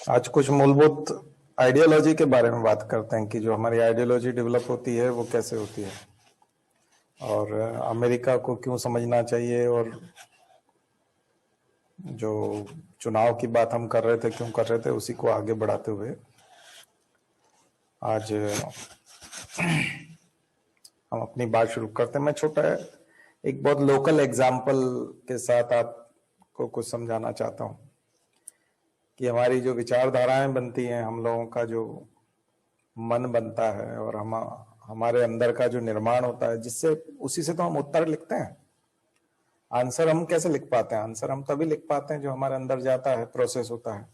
आज कुछ मूलभूत आइडियोलॉजी के बारे में बात करते हैं कि जो हमारी आइडियोलॉजी डेवलप होती है वो कैसे होती है और अमेरिका को क्यों समझना चाहिए, और जो चुनाव की बात हम कर रहे थे क्यों कर रहे थे, उसी को आगे बढ़ाते हुए आज हम अपनी बात शुरू करते हैं। मैं छोटा एक बहुत लोकल एग्जाम्पल के साथ आपको कुछ समझाना चाहता हूँ कि हमारी जो विचारधाराएं बनती हैं, हम लोगों का जो मन बनता है और हमारे अंदर का जो निर्माण होता है, जिससे उसी से तो हम उत्तर लिखते हैं। आंसर हम कैसे लिख पाते हैं? आंसर हम तभी लिख पाते हैं जो हमारे अंदर जाता है, प्रोसेस होता है।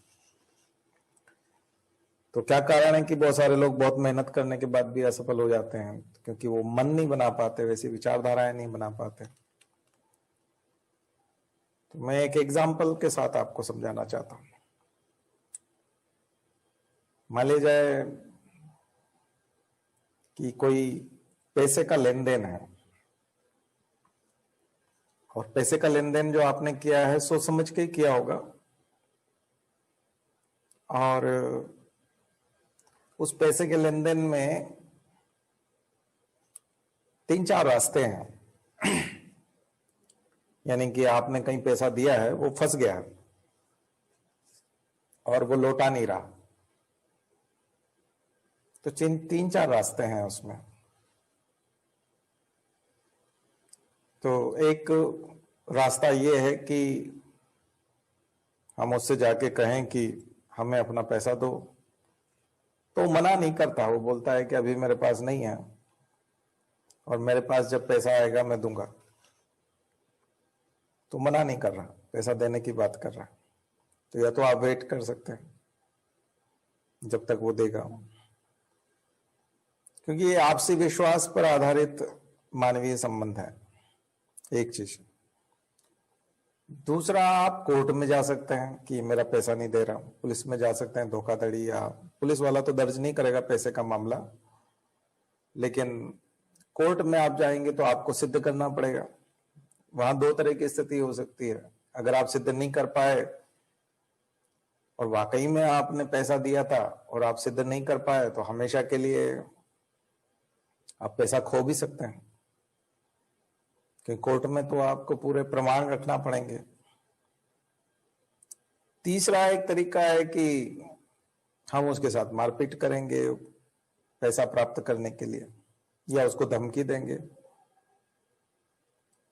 तो क्या कारण है कि बहुत सारे लोग बहुत मेहनत करने के बाद भी असफल हो जाते हैं? क्योंकि वो मन नहीं बना पाते, वैसी विचारधाराएं नहीं बना पाते। तो मैं एक एग्जाम्पल के साथ आपको समझाना चाहता हूं। मान लीजिए जाए कि कोई पैसे का लेन देन है, और पैसे का लेन देन जो आपने किया है सोच समझ के ही किया होगा, और उस पैसे के लेन देन में 3-4 रास्ते हैं। यानी कि आपने कहीं पैसा दिया है, वो फंस गया है और वो लौटा नहीं रहा, तो 3-4 रास्ते हैं उसमें। तो एक रास्ता ये है कि हम उससे जाके कहें कि हमें अपना पैसा दो, तो मना नहीं करता। वो बोलता है कि अभी मेरे पास नहीं है, और मेरे पास जब पैसा आएगा मैं दूंगा। तो मना नहीं कर रहा, पैसा देने की बात कर रहा है। तो या तो आप वेट कर सकते हैं जब तक वो देगा, क्योंकि ये आपसी विश्वास पर आधारित मानवीय संबंध है, एक चीज। दूसरा, आप कोर्ट में जा सकते हैं कि मेरा पैसा नहीं दे रहा हूं। पुलिस में जा सकते हैं, धोखाधड़ी, या पुलिस वाला तो दर्ज नहीं करेगा पैसे का मामला, लेकिन कोर्ट में आप जाएंगे तो आपको सिद्ध करना पड़ेगा। वहां 2 तरह की स्थिति हो सकती है। अगर आप सिद्ध नहीं कर पाए और वाकई में आपने पैसा दिया था और आप सिद्ध नहीं कर पाए, तो हमेशा के लिए आप पैसा खो भी सकते हैं, कि कोर्ट में तो आपको पूरे प्रमाण रखना पड़ेंगे। तीसरा एक तरीका है कि हम उसके साथ मारपीट करेंगे पैसा प्राप्त करने के लिए, या उसको धमकी देंगे।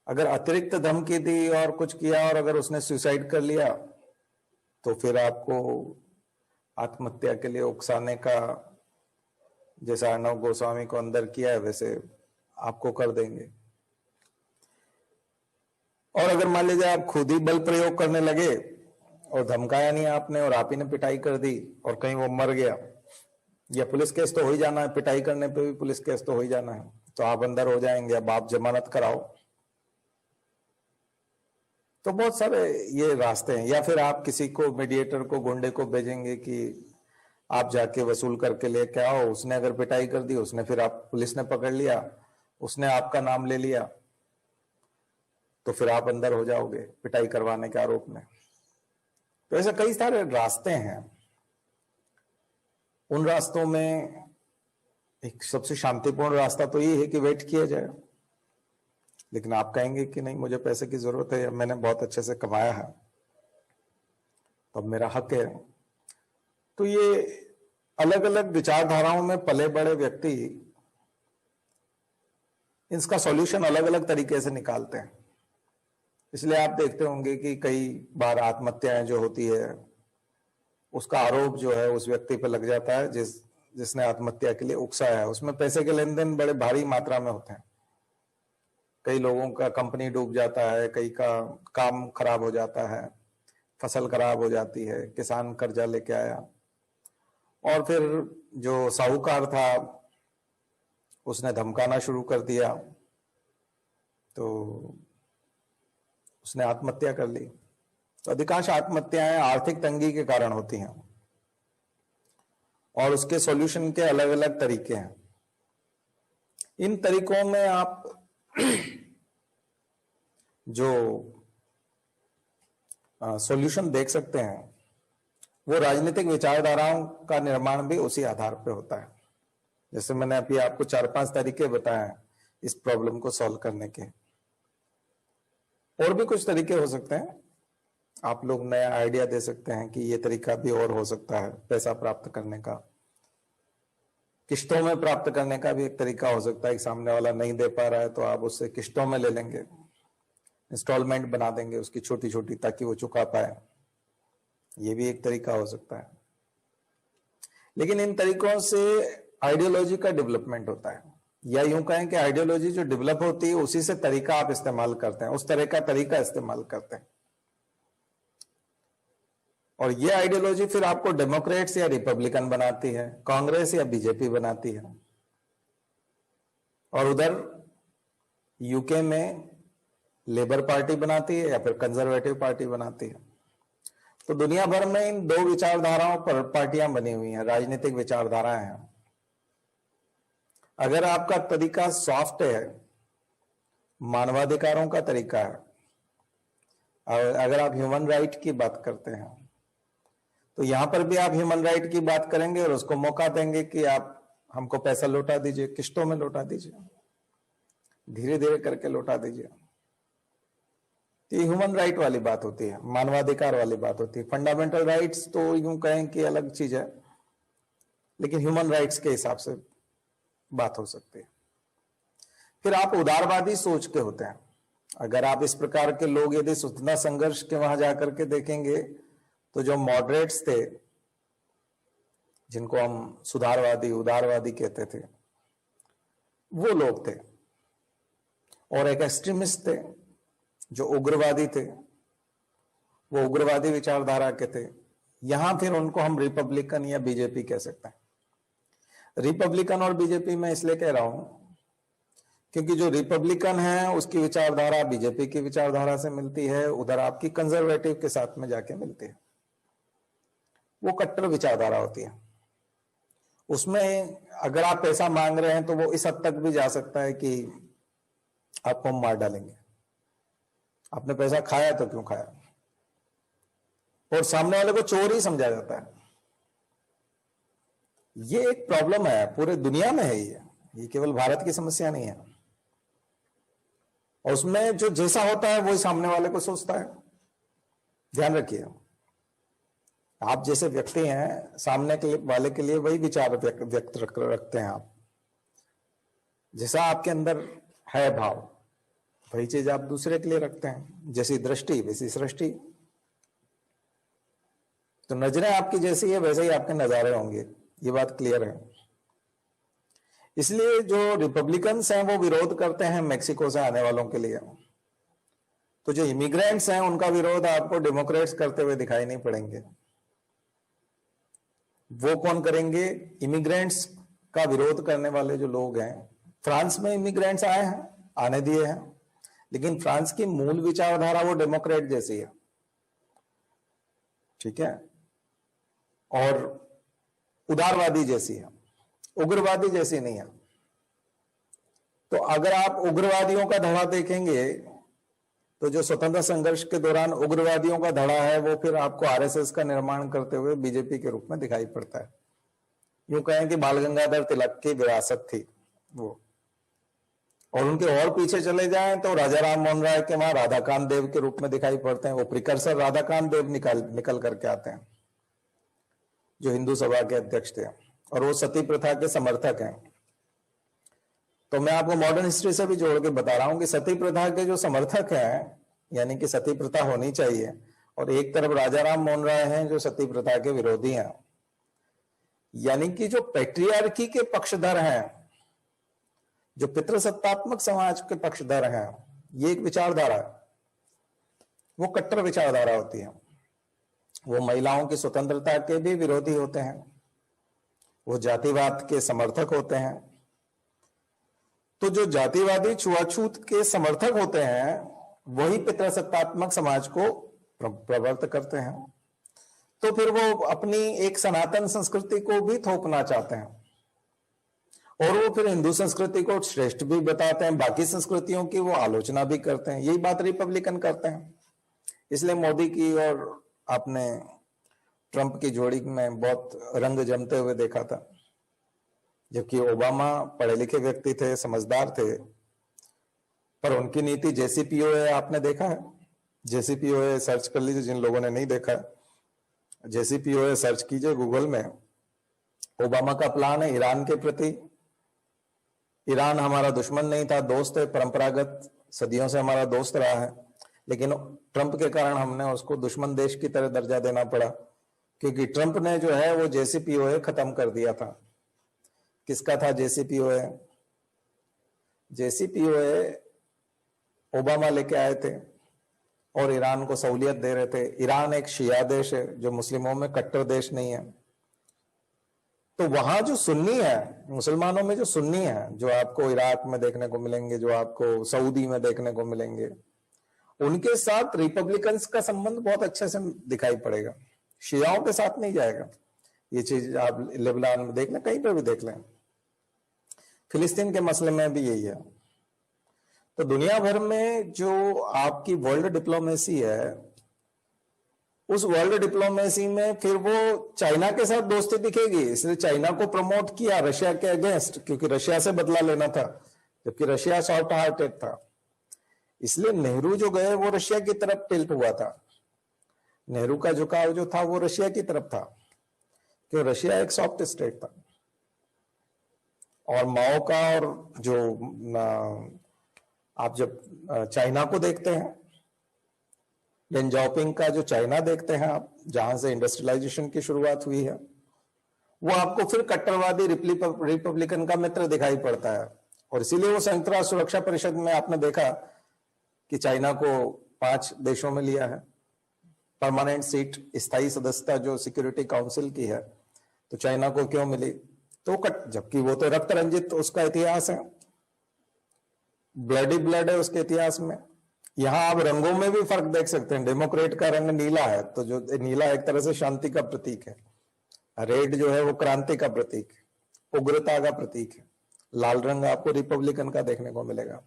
अगर अतिरिक्त धमकी दी और कुछ किया और अगर उसने सुसाइड कर लिया, तो फिर आपको आत्महत्या के लिए उकसाने का, जैसा अर्णव गोस्वामी को अंदर किया है वैसे आपको कर देंगे। और अगर मान लीजिए आप खुद ही बल प्रयोग करने लगे और धमकाया नहीं आपने, और आप ही ने पिटाई कर दी और कहीं वो मर गया, या पुलिस केस तो हो ही जाना है, पिटाई करने पे भी पुलिस केस तो हो ही जाना है, तो आप अंदर हो जाएंगे। अब आप जमानत कराओ। तो बहुत सारे ये रास्ते हैं। या फिर आप किसी को, मीडिएटर को, गुंडे को भेजेंगे कि आप जाके वसूल करके लेके आओ। उसने अगर पिटाई कर दी, उसने फिर आप, पुलिस ने पकड़ लिया, उसने आपका नाम ले लिया, तो फिर आप अंदर हो जाओगे पिटाई करवाने के आरोप में। तो ऐसे कई सारे रास्ते हैं। उन रास्तों में एक सबसे शांतिपूर्ण रास्ता तो ये है कि वेट किया जाए। लेकिन आप कहेंगे कि नहीं, मुझे पैसे की जरूरत है, मैंने बहुत अच्छे से कमाया है, तो अब मेरा हक है। तो ये अलग अलग विचारधाराओं में पले बड़े व्यक्ति इसका सॉल्यूशन अलग अलग तरीके से निकालते हैं। इसलिए आप देखते होंगे कि कई बार आत्महत्याएं जो होती है, उसका आरोप जो है उस व्यक्ति पर लग जाता है जिसने आत्महत्या के लिए उकसाया है। उसमें पैसे के लेन देन बड़े भारी मात्रा में होते हैं। कई लोगों का कंपनी डूब जाता है, कई का काम खराब हो जाता है, फसल खराब हो जाती है, किसान कर्जा लेके आया, और फिर जो साहूकार था उसने धमकाना शुरू कर दिया, तो उसने आत्महत्या कर ली। तो अधिकांश आत्महत्याएं आर्थिक तंगी के कारण होती हैं, और उसके सॉल्यूशन के अलग अलग तरीके हैं। इन तरीकों में आप जो सॉल्यूशन देख सकते हैं, वो राजनीतिक विचारधाराओं का निर्माण भी उसी आधार पर होता है। जैसे मैंने अभी आपको 4-5 तरीके बताए हैं इस प्रॉब्लम को सॉल्व करने के। और भी कुछ तरीके हो सकते हैं, आप लोग नया आइडिया दे सकते हैं कि ये तरीका भी और हो सकता है। पैसा प्राप्त करने का, किश्तों में प्राप्त करने का भी एक तरीका हो सकता है कि सामने वाला नहीं दे पा रहा है तो आप उससे किश्तों में ले लेंगे, इंस्टॉलमेंट बना देंगे उसकी छोटी छोटी, ताकि वो चुका पाए। ये भी एक तरीका हो सकता है। लेकिन इन तरीकों से आइडियोलॉजी का डेवलपमेंट होता है, या यूं कहें कि आइडियोलॉजी जो डेवलप होती है उसी से तरीका आप इस्तेमाल करते हैं, उस तरह का तरीका इस्तेमाल करते हैं। और ये आइडियोलॉजी फिर आपको डेमोक्रेट्स या रिपब्लिकन बनाती है, कांग्रेस या बीजेपी बनाती है। और उधर यूके में लेबर पार्टी बनाती है या फिर कंजर्वेटिव पार्टी बनाती है। तो दुनिया भर में इन दो विचारधाराओं पर पार्टियां बनी हुई हैं, राजनीतिक विचारधाराएं हैं। अगर आपका तरीका सॉफ्ट है, मानवाधिकारों का तरीका है, और अगर आप ह्यूमन राइट की बात करते हैं तो यहां पर भी आप ह्यूमन राइट की बात करेंगे और उसको मौका देंगे कि आप हमको पैसा लौटा दीजिए, किश्तों में लौटा दीजिए, धीरे धीरे करके लौटा दीजिए। ये ह्यूमन राइट वाली बात होती है, मानवाधिकार वाली बात होती है। फंडामेंटल राइट्स तो यूं कहें कि अलग चीज है, लेकिन ह्यूमन राइट्स के हिसाब से बात हो सकती है। फिर आप उदारवादी सोच के होते हैं। अगर आप इस प्रकार के लोग यदि स्वतंत्रता संघर्ष के वहां जाकर के देखेंगे तो जो मॉडरेट्स थे, जिनको हम सुधारवादी उदारवादी कहते थे, वो लोग थे। और एक एक्सट्रीमिस्ट थे जो उग्रवादी थे, वो उग्रवादी विचारधारा के थे। यहां फिर उनको हम रिपब्लिकन या बीजेपी कह सकते हैं। रिपब्लिकन और बीजेपी मैं इसलिए कह रहा हूं क्योंकि जो रिपब्लिकन है उसकी विचारधारा बीजेपी की विचारधारा से मिलती है, उधर आपकी कंजर्वेटिव के साथ में जाके मिलती है। वो कट्टर विचारधारा होती है। उसमें अगर आप पैसा मांग रहे हैं तो वो इस हद तक भी जा सकता है कि आपको हम मार डालेंगे, आपने पैसा खाया तो क्यों खाया, और सामने वाले को चोर ही समझा जाता है। ये एक प्रॉब्लम है, पूरे दुनिया में है ये केवल भारत की समस्या नहीं है। और उसमें जो जैसा होता है वही सामने वाले को सोचता है। ध्यान रखिए, आप जैसे व्यक्ति हैं, सामने के वाले के लिए वही विचार व्यक्त रखते हैं आप। जैसा आपके अंदर है भाव, वही चीज आप दूसरे के लिए रखते हैं। जैसी दृष्टि वैसी सृष्टि। तो नजरें आपकी जैसी है वैसे ही आपके नजारे होंगे, ये बात क्लियर है। इसलिए जो रिपब्लिकन्स हैं वो विरोध करते हैं मेक्सिको से आने वालों के लिए। तो जो इमिग्रेंट्स हैं उनका विरोध आपको डेमोक्रेट्स करते हुए दिखाई नहीं पड़ेंगे। वो कौन करेंगे? इमिग्रेंट्स का विरोध करने वाले जो लोग हैं। फ्रांस में इमिग्रेंट्स आए हैं, आने दिए हैं, लेकिन फ्रांस की मूल विचारधारा वो डेमोक्रेट जैसी है, ठीक है, और उदारवादी जैसी है, उग्रवादी जैसी नहीं है। तो अगर आप उग्रवादियों का धड़ा देखेंगे तो जो स्वतंत्रता संघर्ष के दौरान उग्रवादियों का धड़ा है वो फिर आपको आरएसएस का निर्माण करते हुए बीजेपी के रूप में दिखाई पड़ता है। यूं कहें कि बाल गंगाधर तिलक की विरासत थी वो। और उनके और पीछे चले जाएं तो राजा राम मोहन राय के वहां राधाकांत देव के रूप में दिखाई पड़ते हैं। वो प्रिकर्सर राधाकांत देव निकल करके आते हैं, जो हिंदू सभा के अध्यक्ष थे, और वो सती प्रथा के समर्थक हैं। तो मैं आपको मॉडर्न हिस्ट्री से भी जोड़ के बता रहा हूं कि सती प्रथा के जो समर्थक हैं, यानी कि सती प्रथा होनी चाहिए, और एक तरफ राजा राम मोहन राय हैं जो सती प्रथा के विरोधी हैं। यानी कि जो पैट्रियार्की के पक्षधर हैं, जो पितृसत्तात्मक समाज के पक्षधर हैं, ये एक विचारधारा है, वो कट्टर विचारधारा होती है। वो महिलाओं की स्वतंत्रता के भी विरोधी होते हैं, वो जातिवाद के समर्थक होते हैं। तो जो जातिवादी छुआछूत के समर्थक होते हैं वही पितृसत्तात्मक समाज को प्रवर्त करते हैं। तो फिर वो अपनी एक सनातन संस्कृति को भी थोपना चाहते हैं, और वो फिर हिंदू संस्कृति को श्रेष्ठ भी बताते हैं, बाकी संस्कृतियों की वो आलोचना भी करते हैं। यही बात रिपब्लिकन करते हैं। इसलिए मोदी की और आपने ट्रंप की जोड़ी में बहुत रंग जमते हुए देखा था, जबकि ओबामा पढ़े लिखे व्यक्ति थे, समझदार थे, पर उनकी नीति JCPOA आपने देखा है? JCPOA सर्च कर लीजिए जिन लोगों ने नहीं देखा। JCPOA सर्च कीजिए गूगल में। ओबामा का प्लान है ईरान के प्रति। ईरान हमारा दुश्मन नहीं था, दोस्त है, परंपरागत सदियों से हमारा दोस्त रहा है, लेकिन ट्रंप के कारण हमने उसको दुश्मन देश की तरह दर्जा देना पड़ा, क्योंकि ट्रंप ने जो है वो JCPOA खत्म कर दिया था। किसका था JCPOA? JCPOA ओबामा लेके आए थे और ईरान को सहूलियत दे रहे थे। ईरान एक शिया देश है, जो मुस्लिमों में कट्टर देश नहीं है। तो वहां जो सुन्नी है, मुसलमानों में जो सुन्नी है, जो आपको इराक में देखने को मिलेंगे, जो आपको सऊदी में देखने को मिलेंगे, उनके साथ रिपब्लिकन्स का संबंध बहुत अच्छे से दिखाई पड़ेगा, शियाओं के साथ नहीं जाएगा। ये चीज आप लेबनान में देख लें, कहीं पर भी देख लें। फिलिस्तीन के मसले में भी यही है। तो दुनिया भर में जो आपकी वर्ल्ड डिप्लोमेसी है, उस वर्ल्ड डिप्लोमेसी में फिर वो चाइना के साथ दोस्ती दिखेगी, इसलिए चाइना को प्रमोट किया रशिया के अगेंस्ट, क्योंकि रशिया से बदला लेना था, जबकि रशिया सॉफ्ट हार्टेड था। इसलिए नेहरू जो गए वो रशिया की तरफ टिल्ट हुआ था। नेहरू का झुकाव जो था वो रशिया की तरफ था, क्योंकि रशिया एक सॉफ्ट स्टेट था। और माओ का, और जो आप जब चाइना को देखते हैं, डेन जाओपिंग का जो चाइना देखते हैं आप, जहां से इंडस्ट्रियलाइजेशन की शुरुआत हुई है, वो आपको फिर कट्टरवादी रिपब्लिकन का मित्र दिखाई पड़ता है। और इसीलिए वो संयुक्त राष्ट्र सुरक्षा परिषद में आपने देखा कि चाइना को 5 देशों में लिया है परमानेंट सीट, स्थायी सदस्यता जो सिक्योरिटी काउंसिल की है। तो चाइना को क्यों मिली? तो जबकि वो तो रक्त रंजित उसका इतिहास है, ब्लडी ब्लड है उसके इतिहास में। यहां आप रंगों में भी फर्क देख सकते हैं। डेमोक्रेट का रंग नीला है, तो जो नीला एक तरह से शांति का प्रतीक है। रेड जो है वो क्रांति का प्रतीक है, उग्रता का प्रतीक है। लाल रंग आपको रिपब्लिकन का देखने को मिलेगा।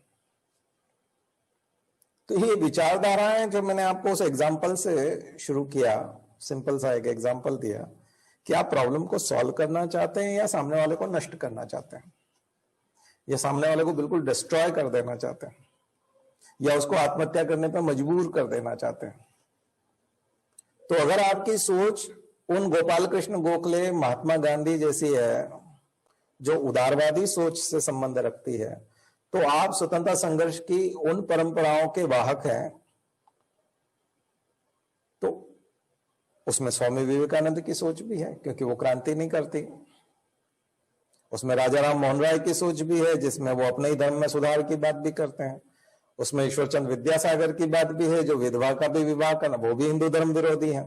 तो ये विचारधारा है जो मैंने आपको उस एग्जाम्पल से शुरू किया, सिंपल सा एक एग्जाम्पल दिया कि आप प्रॉब्लम को सॉल्व करना चाहते हैं या सामने वाले को नष्ट करना चाहते हैं, या सामने वाले को बिल्कुल डिस्ट्रॉय कर देना चाहते हैं, या उसको आत्महत्या करने पर मजबूर कर देना चाहते हैं। तो अगर आपकी सोच उन गोपाल कृष्ण गोखले, महात्मा गांधी जैसी है, जो उदारवादी सोच से संबंध रखती है, तो आप स्वतंत्रता संघर्ष की उन परंपराओं के वाहक हैं। तो उसमें स्वामी विवेकानंद की सोच भी है, क्योंकि वो क्रांति नहीं करती। उसमें राजा राम मोहन राय की सोच भी है, जिसमें वो अपने ही धर्म में सुधार की बात भी करते हैं। उसमें ईश्वरचंद विद्यासागर की बात भी है, जो विधवा का भी विवाह करना, वो भी हिंदू धर्म विरोधी है,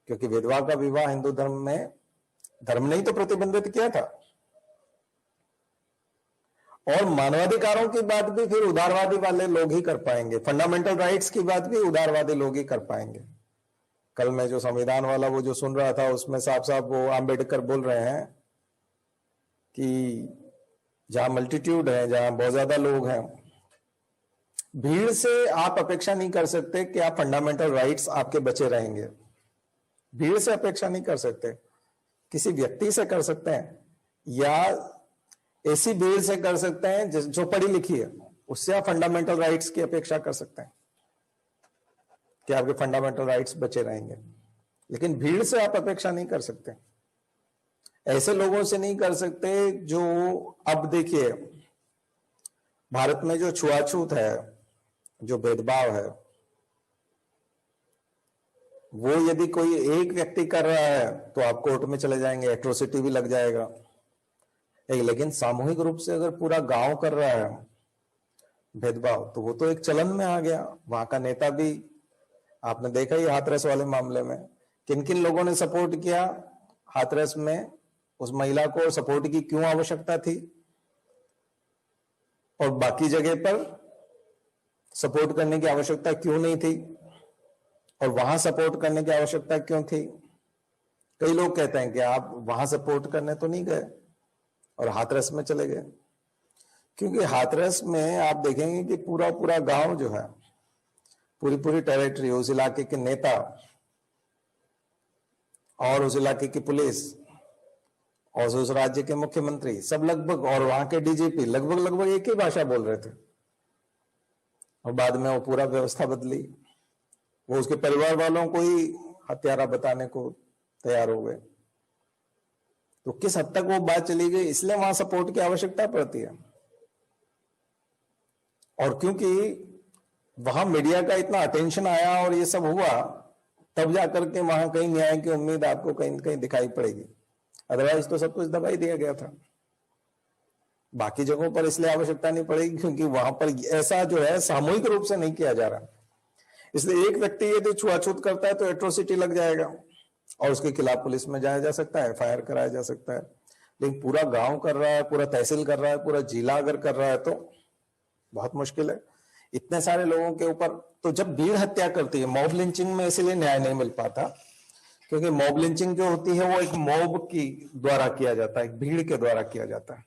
क्योंकि विधवा का विवाह हिंदू धर्म में धर्म ने ही तो प्रतिबंधित किया था। और मानवाधिकारों की बात भी फिर उदारवादी वाले लोग ही कर पाएंगे, फंडामेंटल राइट्स की बात भी उदारवादी लोग ही कर पाएंगे। कल मैं जो संविधान वाला वो जो सुन रहा था, उसमें साफ साफ वो आम्बेडकर बोल रहे हैं कि जहां मल्टीट्यूड है, जहां बहुत ज्यादा लोग हैं, भीड़ से आप अपेक्षा नहीं कर सकते कि आप फंडामेंटल राइट्स आपके बचे रहेंगे। भीड़ से अपेक्षा नहीं कर सकते, किसी व्यक्ति से कर सकते हैं, या ऐसी भीड़ से कर सकते हैं जो पढ़ी लिखी है, उससे आप फंडामेंटल राइट्स की अपेक्षा कर सकते हैं कि आपके फंडामेंटल राइट्स बचे रहेंगे। लेकिन भीड़ से आप अपेक्षा नहीं कर सकते, ऐसे लोगों से नहीं कर सकते जो, अब देखिए भारत में जो छुआछूत है, जो भेदभाव है, वो यदि कोई एक व्यक्ति कर रहा है तो आप कोर्ट में चले जाएंगे, एट्रोसिटी भी लग जाएगा। लेकिन सामूहिक रूप से अगर पूरा गांव कर रहा है भेदभाव, तो वो तो एक चलन में आ गया। वहां का नेता भी आपने देखा ही हाथरस वाले मामले में, किन किन लोगों ने सपोर्ट किया हाथरस में, उस महिला को सपोर्ट की क्यों आवश्यकता थी, और बाकी जगह पर सपोर्ट करने की आवश्यकता क्यों नहीं थी, और वहां सपोर्ट करने की आवश्यकता क्यों थी। कई लोग कहते हैं कि आप वहां सपोर्ट करने तो नहीं गए और हाथरस में चले गए, क्योंकि हाथरस में आप देखेंगे कि पूरा पूरा गांव जो है, पूरी पूरी टेरिटरी, उस इलाके के नेता और उस इलाके की पुलिस और उस राज्य के मुख्यमंत्री सब लगभग, और वहां के डीजीपी लगभग एक ही भाषा बोल रहे थे। और बाद में वो पूरा व्यवस्था बदली, वो उसके परिवार वालों को ही हत्यारा बताने को तैयार हो गए। तो किस हद तक वो बात चली गई, इसलिए वहां सपोर्ट की आवश्यकता पड़ती है। और क्योंकि वहां मीडिया का इतना अटेंशन आया और ये सब हुआ, तब जाकर के वहां कहीं न्याय की उम्मीद आपको कहीं कहीं दिखाई पड़ेगी, अदरवाइज तो सब कुछ दबा ही दिया गया था। बाकी जगहों पर इसलिए आवश्यकता नहीं पड़ेगी क्योंकि वहां पर ऐसा जो है सामूहिक रूप से नहीं किया जा रहा। इसलिए एक व्यक्ति यदि छुआछूत करता है तो एट्रोसिटी लग जाएगा और उसके खिलाफ पुलिस में जाया जा सकता है, एफआईआर कराया जा सकता है। लेकिन पूरा गांव कर रहा है, पूरा तहसील कर रहा है, पूरा जिला अगर कर रहा है तो बहुत मुश्किल है इतने सारे लोगों के ऊपर। तो जब भीड़ हत्या करती है, मॉब लिंचिंग में इसलिए न्याय नहीं मिल पाता क्योंकि मॉब लिंचिंग जो होती है वो एक मॉब की द्वारा किया जाता है, एक भीड़ के द्वारा किया जाता है।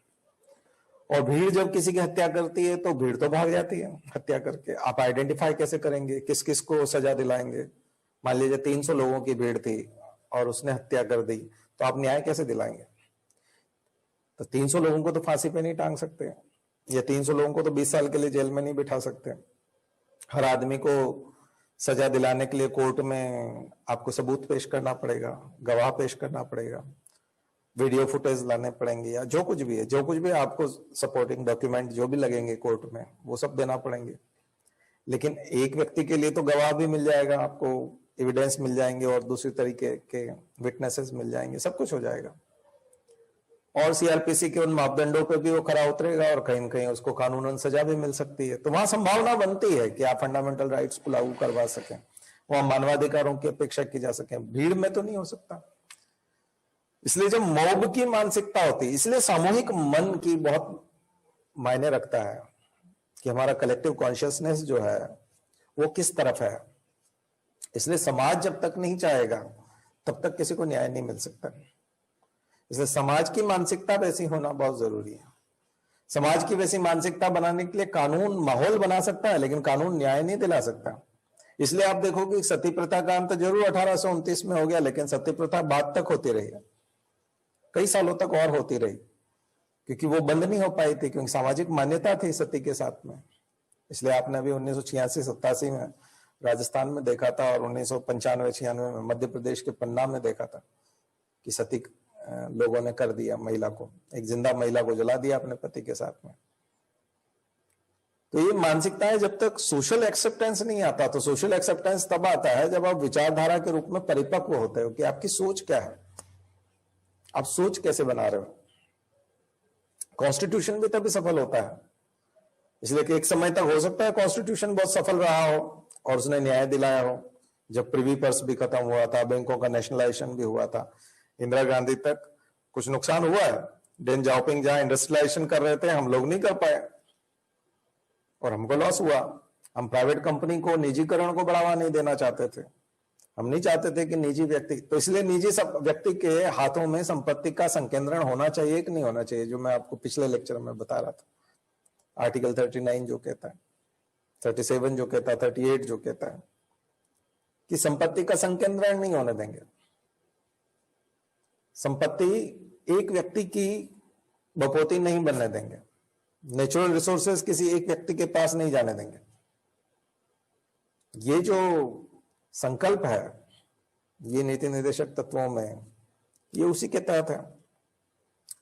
और भीड़ जब किसी की हत्या करती है तो भीड़ तो भाग जाती है हत्या करके। आप आइडेंटिफाई कैसे करेंगे, किस किस को सजा दिलाएंगे? मान लीजिए 300 लोगों की भीड़ थी और उसने हत्या कर दी, तो आप न्याय कैसे दिलाएंगे? तो 300 लोगों को तो फांसी पे नहीं टांग सकते, या 300 लोगों को तो 20 साल के लिए जेल में नहीं बिठा सकते। हर आदमी को सजा दिलाने के लिए कोर्ट में आपको सबूत पेश करना पड़ेगा, गवाह पेश करना पड़ेगा, वीडियो फुटेज लाने पड़ेंगे, या जो कुछ भी है, जो कुछ भी आपको सपोर्टिंग डॉक्यूमेंट जो भी लगेंगे कोर्ट में, वो सब देना पड़ेंगे। लेकिन एक व्यक्ति के लिए तो गवाह भी मिल जाएगा, आपको एविडेंस मिल जाएंगे और दूसरी तरीके के विटनेसेस मिल जाएंगे, सब कुछ हो जाएगा। और सीआरपीसी के उन मापदंडों पे भी वो खरा उतरेगा और कहीं न कहीं उसको कानूनन सजा भी मिल सकती है। तो वहां संभावना बनती है कि आप फंडामेंटल राइट्स को लागू करवा सकें, वहां मानवाधिकारों की अपेक्षा की जा सके। भीड़ में तो नहीं हो सकता। इसलिए जब मॉब की मानसिकता होती है, इसलिए सामूहिक मन की बहुत मायने रखता है कि हमारा कलेक्टिव कॉन्शियसनेस जो है वो किस तरफ है। इसलिए समाज जब तक नहीं चाहेगा तब तक किसी को न्याय नहीं मिल सकता। इसलिए समाज की मानसिकता वैसी होना बहुत जरूरी है। समाज की वैसी मानसिकता बनाने के लिए कानून माहौल बना सकता है, लेकिन कानून न्याय नहीं दिला सकता। इसलिए आप देखोगे सती प्रथा का अंत जरूर 1829 में हो गया, लेकिन सती प्रथा बाद तक होती रही है, कई सालों तक और होती रही, क्योंकि वो बंद नहीं हो पाई थी, क्योंकि सामाजिक मान्यता थी सती के साथ में। इसलिए आपने अभी 1986-87 में राजस्थान में देखा था और 1995-96 में मध्य प्रदेश के पन्ना में देखा था कि सती लोगों ने कर दिया, महिला को, एक जिंदा महिला को जला दिया अपने पति के साथ में। तो ये मानसिकता है, जब तक सोशल एक्सेप्टेंस नहीं आता, तो सोशल एक्सेप्टेंस तब आता है जब आप विचारधारा के रूप में परिपक्व होते हो कि आपकी सोच क्या है, आप सोच कैसे बना रहे हो। कॉन्स्टिट्यूशन भी तभी सफल होता है। इसलिए कि एक समय तक हो सकता है कॉन्स्टिट्यूशन बहुत सफल रहा हो और उसने न्याय दिलाया हो, जब प्रिवी पर्स भी खत्म हुआ था, बैंकों का नेशनलाइजेशन भी हुआ था, इंदिरा गांधी तक कुछ नुकसान हुआ है। डेन जाओपिंग जहां इंडस्ट्रियलाइजेशन कर रहे थे, हम लोग नहीं कर पाए और हमको लॉस हुआ। हम प्राइवेट कंपनी को, निजीकरण को बढ़ावा नहीं देना चाहते थे, हम नहीं चाहते थे कि निजी व्यक्ति, तो इसलिए निजी सब व्यक्ति के हाथों में संपत्ति का संकेंद्रण होना चाहिए कि नहीं होना चाहिए, जो मैं आपको पिछले लेक्चर में बता रहा था। आर्टिकल 39 जो कहता है, 37 जो कहता है, 38 जो कहता है कि संपत्ति का संकेंद्रण नहीं होने देंगे। संपत्ति एक व्यक्ति की बपौती नहीं बनने देंगे, नेचुरल रिसोर्सेज किसी एक व्यक्ति के पास नहीं जाने देंगे। ये जो संकल्प है, ये नीति निर्देशक तत्वों में, ये उसी के तहत है।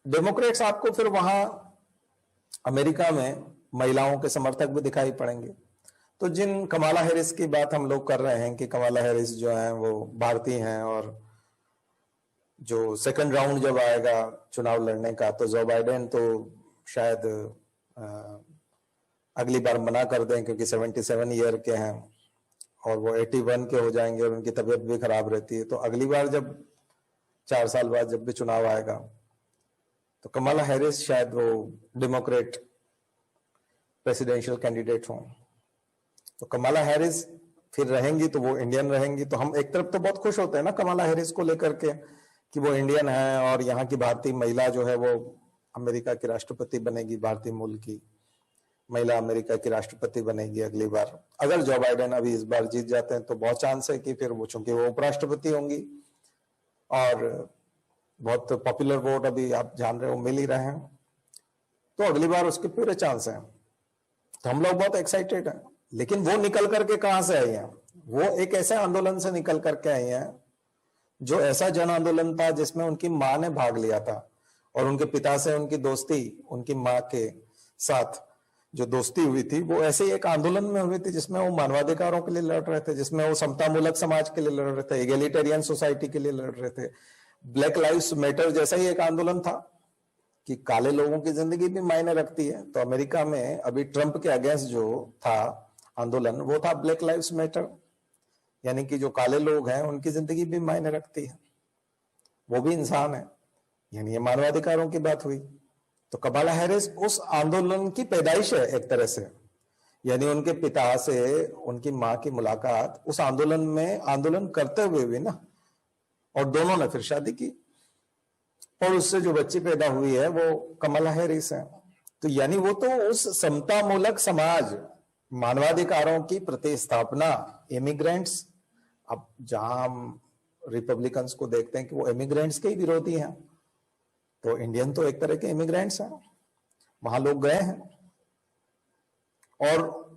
डेमोक्रेट्स आपको फिर वहां अमेरिका में महिलाओं के समर्थक भी दिखाई पड़ेंगे। तो जिन कमाला हैरिस की बात हम लोग कर रहे हैं कि कमाला हैरिस जो है वो भारतीय हैं, और जो सेकंड राउंड जब आएगा चुनाव लड़ने का, तो जो बाइडेन तो शायद अगली बार मना कर दें, क्योंकि 77 ईयर के हैं और वो 81 के हो जाएंगे और उनकी तबीयत भी खराब रहती है। तो अगली बार जब 4 साल बाद जब भी चुनाव आएगा, तो कमला हैरिस शायद वो डेमोक्रेट प्रेसिडेंशियल कैंडिडेट हों। तो कमला हैरिस फिर रहेंगी तो वो इंडियन रहेंगी। तो हम एक तरफ तो बहुत खुश होते हैं ना कमला हैरिस को लेकर के कि वो इंडियन है और यहाँ की भारतीय महिला जो है वो अमेरिका की राष्ट्रपति बनेगी, भारतीय मूल की महिला अमेरिका की राष्ट्रपति बनेगी अगली बार। अगर जो बाइडेन अभी इस बार जीत जाते हैं तो बहुत चांस है कि फिर वो, चूंकि वो उपराष्ट्रपति होंगी, और बहुत पॉपुलर वोट अभी आप जान रहे हो मिल ही रहे हैं, तो अगली बार उसके पूरे चांस हैं। तो हम लोग बहुत एक्साइटेड हैं। लेकिन वो निकल करके कहां से आई हैं? वो एक ऐसे आंदोलन से निकल करके आई हैं जो ऐसा जन आंदोलन था जिसमें उनकी मां ने भाग लिया था, और उनके पिता से उनकी दोस्ती, उनकी मां के साथ जो दोस्ती हुई थी, वो ऐसे ही एक आंदोलन में हुई थी जिसमें वो मानवाधिकारों के लिए लड़ रहे थे, जिसमें वो समतामूलक समाज के लिए लड़ रहे थे, एगेलिटेरियन सोसाइटी के लिए लड़ रहे थे। ब्लैक लाइव्स मैटर जैसा ही एक आंदोलन था कि काले लोगों की जिंदगी भी मायने रखती है। तो अमेरिका में अभी ट्रंप के अगेंस्ट जो था आंदोलन, वो था ब्लैक लाइव्स मैटर, यानी कि जो काले लोग हैं उनकी जिंदगी भी मायने रखती है, वो भी इंसान है, यानी ये मानवाधिकारों की बात हुई। तो कमला हैरिस उस आंदोलन की पैदाइश है एक तरह से, यानी उनके पिता से उनकी मां की मुलाकात उस आंदोलन में, आंदोलन करते हुए भी ना, और दोनों ने फिर शादी की, और उससे जो बच्ची पैदा हुई है वो कमला हैरिस है। तो यानी वो तो उस समतामूलक समाज, मानवाधिकारों की प्रतिस्थापना, इमिग्रेंट्स, अब जहां हम रिपब्लिकन्स को देखते हैं कि वो इमिग्रेंट्स के ही विरोधी हैं, तो इंडियन तो एक तरह के इमिग्रेंट्स हैं, वहां लोग गए हैं, और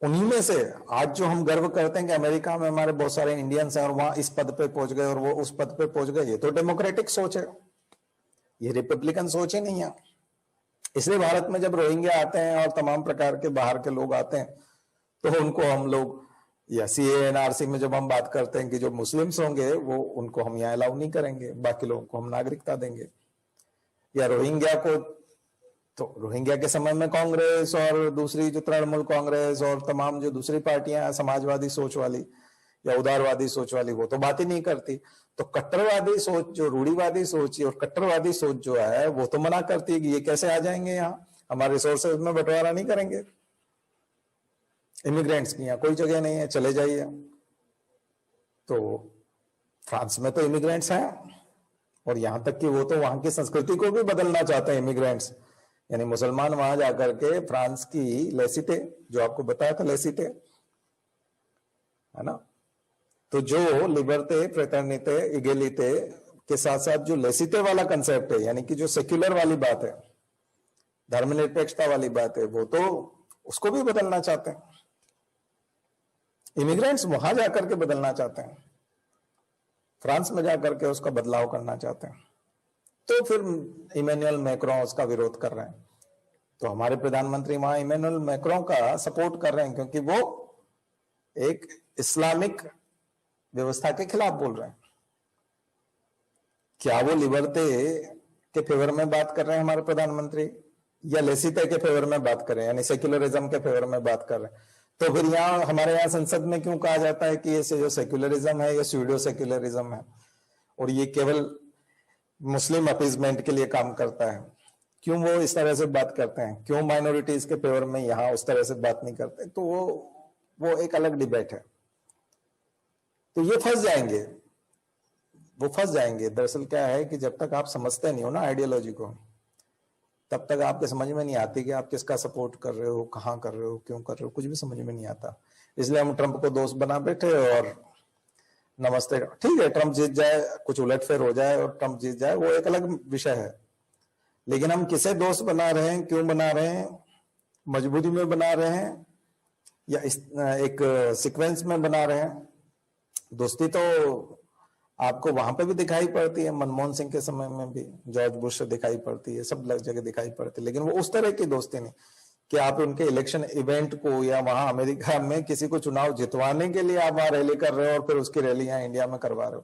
उन्हीं में से आज जो हम गर्व करते हैं कि अमेरिका में हमारे बहुत सारे इंडियंस हैं और वहां इस पद पे पहुंच गए और वो उस पद पे पहुंच गए, ये तो डेमोक्रेटिक सोच है, ये रिपब्लिकन सोच ही नहीं है। इसलिए भारत में जब रोहिंग्या आते हैं और तमाम प्रकार के बाहर के लोग आते हैं, तो उनको हम लोग, या CANRC में जब हम बात करते हैं कि जो मुस्लिम्स होंगे वो, उनको हम यहाँ अलाउ नहीं करेंगे, बाकी लोगों को हम नागरिकता देंगे। या रोहिंग्या को, तो रोहिंग्या के समय में कांग्रेस और दूसरी जो तृणमूल कांग्रेस और तमाम जो दूसरी पार्टियां हैं समाजवादी सोच वाली या उदारवादी सोच वाली, वो तो बात ही नहीं करती। तो कट्टरवादी सोच, जो रूढ़िवादी सोच और कट्टरवादी सोच जो है, वो तो मना करती है कि ये कैसे आ जाएंगे यहाँ, हमारे रिसोर्सेज में बंटवारा नहीं करेंगे, इमिग्रेंट्स की यहाँ कोई जगह नहीं है, चले जाइए। तो फ्रांस में तो इमिग्रेंट्स हैं, और यहां तक कि वो तो वहां की संस्कृति को भी बदलना चाहते हैं इमिग्रेंट्स, यानी मुसलमान वहां जाकर के फ्रांस की लेसिटे, जो आपको बताया था लेसिटे, है ना, तो जो लिबर्टे, फ्रेटर्निटे, इगेलिटे के साथ साथ जो लेसिटे वाला कंसेप्ट है, यानी कि जो सेक्युलर वाली बात है, धर्मनिरपेक्षता वाली बात है, वो तो उसको भी बदलना चाहते हैं। इमिग्रेंट्स वहां जाकर के बदलना चाहते हैं, फ्रांस में जाकर के उसका बदलाव करना चाहते हैं। तो फिर इमैनुअल मैक्रों उसका विरोध कर रहे हैं। तो हमारे प्रधानमंत्री वहां इमैनुअल मैक्रों का सपोर्ट कर रहे हैं, क्योंकि वो एक इस्लामिक व्यवस्था के खिलाफ बोल रहे हैं। क्या वो लिबर्टे के फेवर में बात कर रहे हैं हमारे प्रधानमंत्री, या लेसिटे के फेवर में बात कर रहे हैं, यानी सेक्युलरिज्म के फेवर में बात कर रहे हैं? तो फिर यहाँ हमारे यहाँ संसद में क्यों कहा जाता है कि ये जो सेक्युलरिज्म है ये स्यूडो सेक्युलरिज्म है, और ये केवल मुस्लिम अपीजमेंट के लिए काम करता है? क्यों वो इस तरह से बात करते हैं? क्यों माइनॉरिटीज के फेवर में यहाँ उस तरह से बात नहीं करते? तो वो एक अलग डिबेट है। तो ये फंस जाएंगे, वो फंस जाएंगे। दरअसल क्या है कि जब तक आप समझते नहीं हो ना आइडियोलॉजी को, तब तक आपके समझ में नहीं आती कि आप किसका सपोर्ट कर रहे हो, कहाँ कर रहे हो, क्यों कर रहे हो, कुछ भी समझ में नहीं आता। इसलिए हम ट्रंप को दोस्त बना बैठे और नमस्ते, ठीक है ट्रंप जीत जाए, कुछ उलटफेर हो जाए और ट्रंप जीत जाए, वो एक अलग विषय है। लेकिन हम किसे दोस्त बना रहे हैं, क्यों बना रहे हैं, मजबूरी में बना रहे हैं या इस एक सीक्वेंस में बना रहे हैं? दोस्ती तो आपको वहां पे भी दिखाई पड़ती है, मनमोहन सिंह के समय में भी, जॉर्ज बुश से दिखाई पड़ती है, सब जगह दिखाई पड़ती है, लेकिन वो उस तरह की दोस्ती नहीं कि आप उनके इलेक्शन इवेंट को, या वहां अमेरिका में किसी को चुनाव जितवाने के लिए आप वहां रैली कर रहे हो और फिर उसकी रैली यहाँ इंडिया में करवा रहे हो।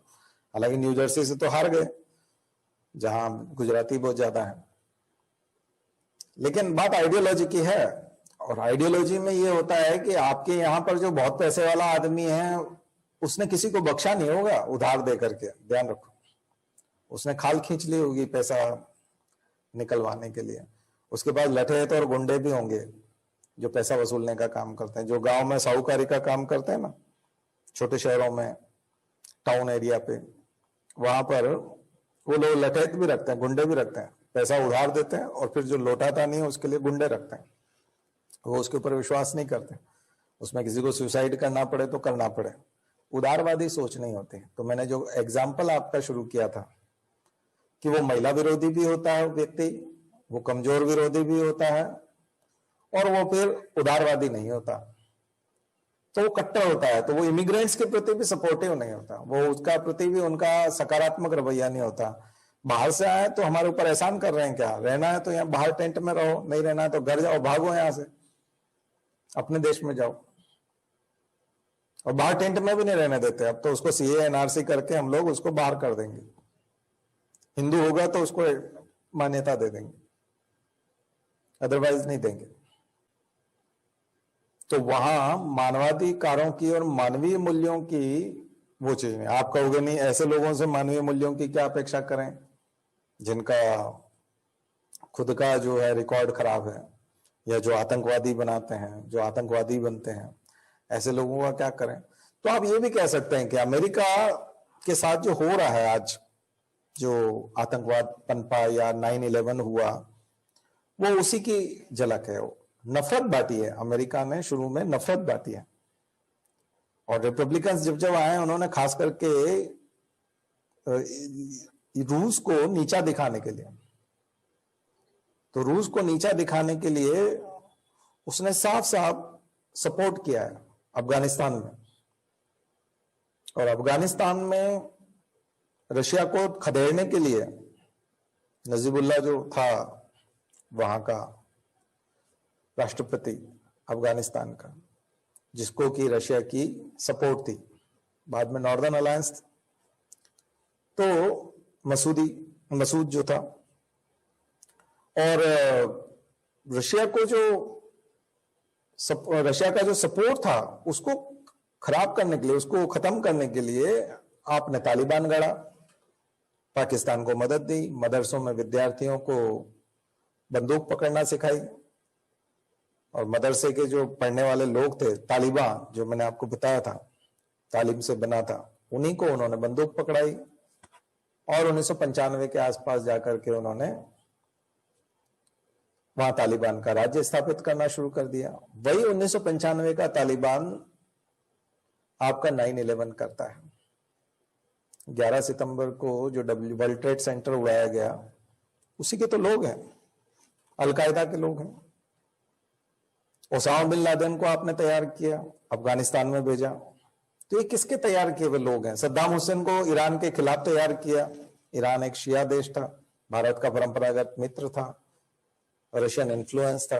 हालांकि न्यू जर्सी से तो हार गए, जहां गुजराती बहुत ज्यादा है, लेकिन बात आइडियोलॉजी की है। और आइडियोलॉजी में ये होता है कि आपके यहाँ पर जो बहुत पैसे वाला आदमी है, उसने किसी को बख्शा नहीं होगा उधार दे करके, ध्यान रखो, उसने खाल खींच ली होगी पैसा निकलवाने के लिए। उसके पास लठेत और गुंडे भी होंगे जो पैसा वसूलने का काम करते हैं, जो गांव में साहूकारी का काम करते हैं ना, छोटे शहरों में, टाउन एरिया पे, वहां पर वो लोग लठेत भी रखते हैं, गुंडे भी रखते हैं, पैसा उधार देते हैं और फिर जो लौटाता नहीं है उसके लिए गुंडे रखते हैं। वो उसके ऊपर विश्वास नहीं करते, उसमें किसी को सुसाइड करना पड़े तो करना पड़े, उदारवादी सोच नहीं होती। तो मैंने जो एग्जाम्पल आपका शुरू किया था कि वो महिला विरोधी भी होता है व्यक्ति, वो कमजोर विरोधी भी होता है, और वो फिर उदारवादी नहीं होता, तो वो कट्टर होता है। तो वो इमिग्रेंट्स के प्रति भी सपोर्टिव नहीं होता, वो उसका प्रति भी उनका सकारात्मक रवैया नहीं होता। बाहर से आए तो हमारे ऊपर एहसान कर रहे हैं क्या, रहना है तो यहाँ बाहर टेंट में रहो, नहीं रहना है तो घर जाओ, भागो यहाँ से, अपने देश में जाओ। और बाहर टेंट में भी नहीं रहने देते, अब तो उसको सीए एनआरसी करके हम लोग उसको बाहर कर देंगे। हिंदू होगा तो उसको मान्यता दे देंगे, अदरवाइज नहीं देंगे। तो वहां मानवाधिकारों की और मानवीय मूल्यों की वो चीज नहीं। आप कहोगे नहीं, ऐसे लोगों से मानवीय मूल्यों की क्या अपेक्षा करें जिनका खुद का जो है रिकॉर्ड खराब है, या जो आतंकवादी बनाते हैं, जो आतंकवादी बनते हैं, ऐसे लोगों का क्या करें। तो आप ये भी कह सकते हैं कि अमेरिका के साथ जो हो रहा है आज, जो आतंकवाद पनपा या 9/11 हुआ, वो उसी की झलक है। नफरत बांटी है अमेरिका ने, शुरू में नफरत बांटी है। और रिपब्लिकन्स जब जब आए, उन्होंने खास करके रूस को नीचा दिखाने के लिए, तो रूस को नीचा दिखाने के लिए उसने साफ साफ सपोर्ट किया है अफगानिस्तान में। और अफगानिस्तान में रशिया को खदेड़ने के लिए नजीबुल्लाह जो था वहां का राष्ट्रपति अफगानिस्तान का, जिसको कि रशिया की सपोर्ट थी, बाद में नॉर्दर्न अलायंस, तो मसूद जो था, और रशिया का जो सपोर्ट था उसको खराब करने के लिए, उसको खत्म करने के लिए आपने तालिबान गढ़ा, पाकिस्तान को मदद दी, मदरसों में विद्यार्थियों को बंदूक पकड़ना सिखाई, और मदरसे के जो पढ़ने वाले लोग थे, तालिबान जो मैंने आपको बताया था तालीम से बना था, उन्हीं को उन्होंने बंदूक पकड़ाई, और 1995 के आसपास जाकर के उन्होंने वहां तालिबान का राज्य स्थापित करना शुरू कर दिया। वही 1995 का तालिबान आपका 9/11 करता है। 11 सितंबर को जो वर्ल्ड ट्रेड सेंटर उड़ाया गया, उसी के तो लोग हैं, अलकायदा के लोग हैं। ओसामा बिन लादेन को आपने तैयार किया, अफगानिस्तान में भेजा, तो ये किसके तैयार किए हुए लोग हैं। सद्दाम हुसैन को ईरान के खिलाफ तैयार किया, ईरान एक शिया देश था, भारत का परंपरागत मित्र था, रशियन इन्फ्लुएंस था।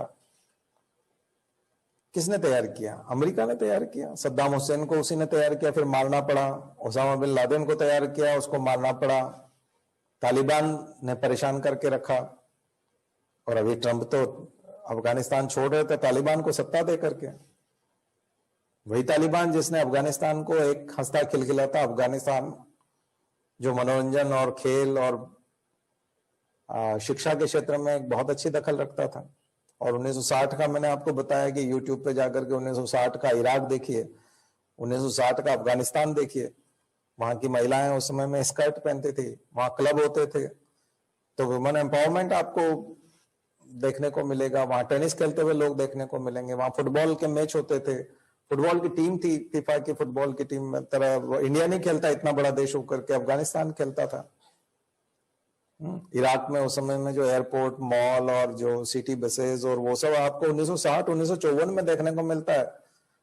किसने तैयार किया? अमेरिका ने तैयार किया। सद्दाम हुसैन को उसी ने तैयार किया, फिर मारना पड़ा। ओसामा बिन लादेन को तैयार किया, उसको मारना पड़ा। तालिबान ने परेशान करके रखा, और अभी ट्रंप तो अफगानिस्तान छोड़ रहे थे तालिबान को सत्ता दे करके। वही तालिबान जिसने अफगानिस्तान को एक हंसता खिलखिलाता अफगानिस्तान, जो मनोरंजन और खेल और शिक्षा के क्षेत्र में एक बहुत अच्छी दखल रखता था। और 1960 का मैंने आपको बताया कि यूट्यूब पे जाकर के 1960 का इराक देखिए, 1960 का अफगानिस्तान देखिए। वहां की महिलाएं उस समय में स्कर्ट पहनती थी, वहां क्लब होते थे, तो वुमेन एम्पावरमेंट आपको देखने को मिलेगा। वहां टेनिस खेलते हुए लोग देखने को मिलेंगे, वहां फुटबॉल के मैच होते थे, फुटबॉल की टीम थी, फीफा की फुटबॉल की टीम में तरह इंडिया नहीं खेलता, इतना बड़ा देश होकर के अफगानिस्तान खेलता था। इराक में उस समय में जो एयरपोर्ट, मॉल और जो सिटी बसेस और वो सब आपको 1960 1954 में देखने को मिलता है।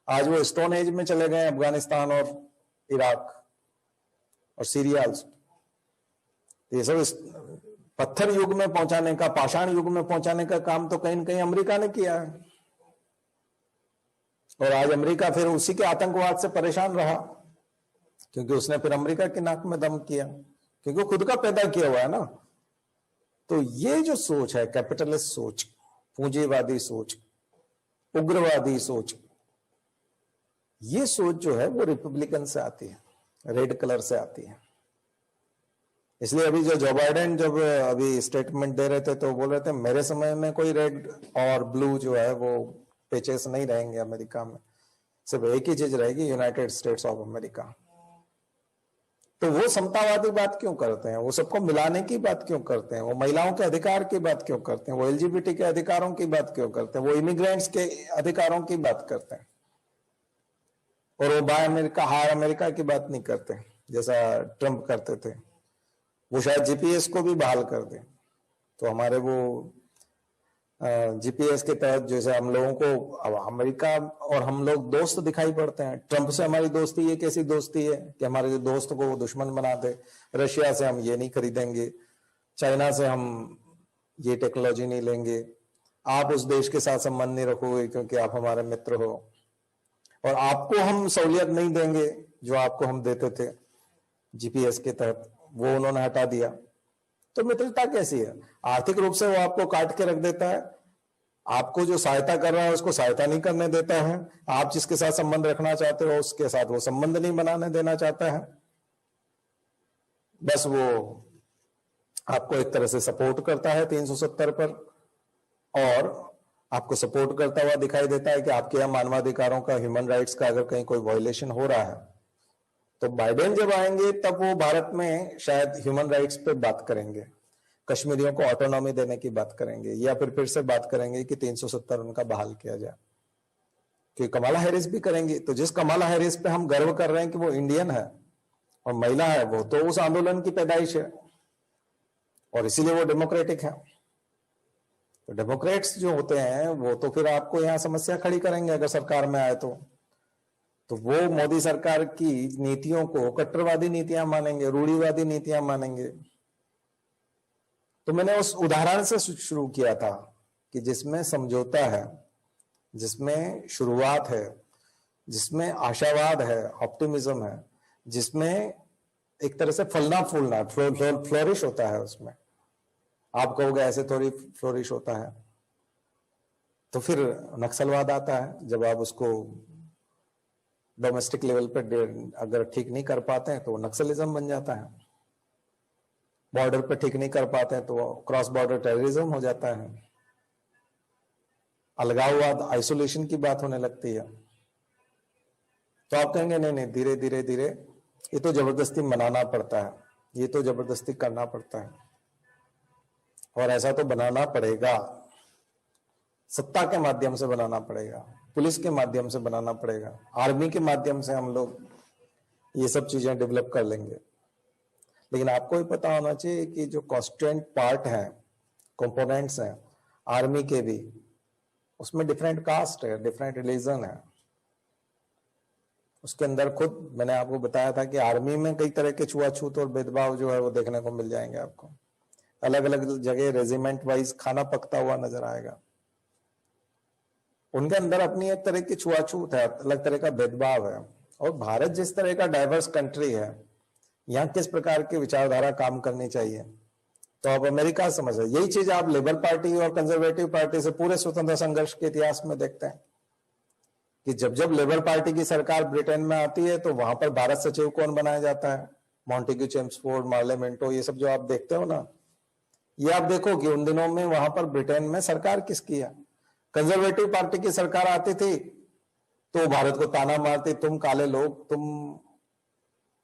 आज वो स्टोन एज में चले गए अफगानिस्तान और इराक और सीरिया। ये सब पत्थर युग में पहुंचाने का, पाषाण युग में पहुंचाने का काम तो कहीं न कहीं अमेरिका ने किया है। और आज अमेरिका फिर उसी के आतंकवाद से परेशान रहा, क्योंकि उसने फिर अमेरिका की नाक में दम किया, क्योंकि खुद का पैदा किया हुआ है ना। तो ये जो सोच है, कैपिटलिस्ट सोच, पूंजीवादी सोच, उग्रवादी सोच, ये सोच जो है वो रिपब्लिकन से आती है, रेड कलर से आती है। इसलिए अभी जो बाइडेन जब अभी स्टेटमेंट दे रहे थे तो बोल रहे थे मेरे समय में कोई रेड और ब्लू जो है वो पेचेस नहीं रहेंगे अमेरिका में, सिर्फ एक ही चीज रहेगी, यूनाइटेड स्टेट्स ऑफ अमेरिका। तो वो समतावादी बात क्यों करते हैं? वो सबको मिलाने की बात क्यों करते हैं? वो महिलाओं के अधिकार की बात क्यों करते हैं? वो एलजीबीटी के अधिकारों की बात क्यों करते हैं? वो इमिग्रेंट्स के अधिकारों की बात करते हैं? और वो बाय अमेरिका हार अमेरिका की बात नहीं करते जैसा ट्रंप करते थे। वो शायद जीपीएस को भी बहाल कर दें। तो हमारे वो जीपीएस के तहत जैसे हम लोगों को अब अमेरिका और हम लोग दोस्त दिखाई पड़ते हैं। ट्रंप से हमारी दोस्ती ये कैसी दोस्ती है कि हमारे दोस्त को वो दुश्मन बना दे। रशिया से हम ये नहीं खरीदेंगे, चाइना से हम ये टेक्नोलॉजी नहीं लेंगे, आप उस देश के साथ संबंध नहीं रखोगे क्योंकि आप हमारे मित्र हो, और आपको हम सहूलियत नहीं देंगे जो आपको हम देते थे जीपीएस के तहत, वो उन्होंने हटा दिया। तो मित्रता कैसी है? आर्थिक रूप से वो आपको काट के रख देता है, आपको जो सहायता कर रहा है उसको सहायता नहीं करने देता है, आप जिसके साथ संबंध रखना चाहते हो उसके साथ वो संबंध नहीं बनाने देना चाहता है। बस वो आपको एक तरह से सपोर्ट करता है 370 पर, और आपको सपोर्ट करता हुआ दिखाई देता है कि आपके यहाँ मानवाधिकारों का, ह्यूमन राइट्स का अगर कहीं कोई वायलेशन हो रहा है तो बाइडेन जब आएंगे तब वो भारत में शायद ह्यूमन राइट्स पे बात करेंगे, कश्मीरियों को ऑटोनॉमी देने की बात करेंगे, या फिर से बात करेंगे कि 370 उनका बहाल किया जाए। कि कमला हैरिस भी करेंगी। तो जिस कमला हैरिस पे हम गर्व कर रहे हैं कि वो इंडियन है और महिला है, वो तो उस आंदोलन की पैदाइश है और इसीलिए वो डेमोक्रेटिक है। तो डेमोक्रेट्स जो होते हैं वो तो फिर आपको यहाँ समस्या खड़ी करेंगे अगर सरकार में आए तो वो मोदी सरकार की नीतियों को कट्टरवादी नीतियां मानेंगे, रूढ़िवादी नीतियां मानेंगे। तो मैंने उस उदाहरण से शुरू किया था कि जिसमें समझौता है, जिसमें शुरुआत है, जिसमें आशावाद है, ऑप्टिमिज्म है, जिसमें एक तरह से फलना फूलना फ्लोरिश होता है। उसमें आप कहोगे ऐसे थोड़ी फ्लोरिश होता है, तो फिर नक्सलवाद आता है। जब आप उसको डोमेस्टिक लेवल पर अगर ठीक नहीं कर पाते हैं तो वो नक्सलिज्म बन जाता है, बॉर्डर पे ठीक नहीं कर पाते हैं तो क्रॉस बॉर्डर टेररिज्म हो जाता है, अलगाववाद, आइसोलेशन की बात होने लगती है। तो आप कहेंगे नहीं नहीं, धीरे धीरे धीरे ये तो जबरदस्ती मनाना पड़ता है, ये तो जबरदस्ती करना पड़ता है, और ऐसा तो बनाना पड़ेगा, सत्ता के माध्यम से बनाना पड़ेगा, पुलिस के माध्यम से बनाना पड़ेगा, आर्मी के माध्यम से हम लोग ये सब चीजें डेवलप कर लेंगे। लेकिन आपको भी पता होना चाहिए कि जो कॉन्स्टिट्यूएंट पार्ट है, कंपोनेंट्स हैं आर्मी के भी, उसमें डिफरेंट कास्ट है, डिफरेंट रिलीजन है। उसके अंदर खुद मैंने आपको बताया था कि आर्मी में कई तरह के छुआछूत और भेदभाव जो है वो देखने को मिल जाएंगे आपको। अलग अलग जगह रेजिमेंट वाइज खाना पकता हुआ नजर आएगा। उनके अंदर अपनी एक तरह की छुआछूत है, अलग तरह का भेदभाव है। और भारत जिस तरह का डाइवर्स कंट्री है, यहाँ किस प्रकार की विचारधारा काम करनी चाहिए, तो आप अमेरिका समझ रहे। यही चीज आप लिबरल पार्टी और कंजर्वेटिव पार्टी से पूरे स्वतंत्र संघर्ष के इतिहास में देखते हैं कि जब जब लिबरल पार्टी की सरकार ब्रिटेन में आती है तो वहां पर भारत सचिव कौन बनाया जाता है? मॉन्टेग्यू चेम्सफोर्ड, मार्ले मिंटो, ये सब जो आप देखते हो ना, ये आप देखो कि उन दिनों में वहां पर ब्रिटेन में सरकार किसकी है? कंजर्वेटिव पार्टी की सरकार आती थी तो भारत को ताना मारती, तुम काले लोग, तुम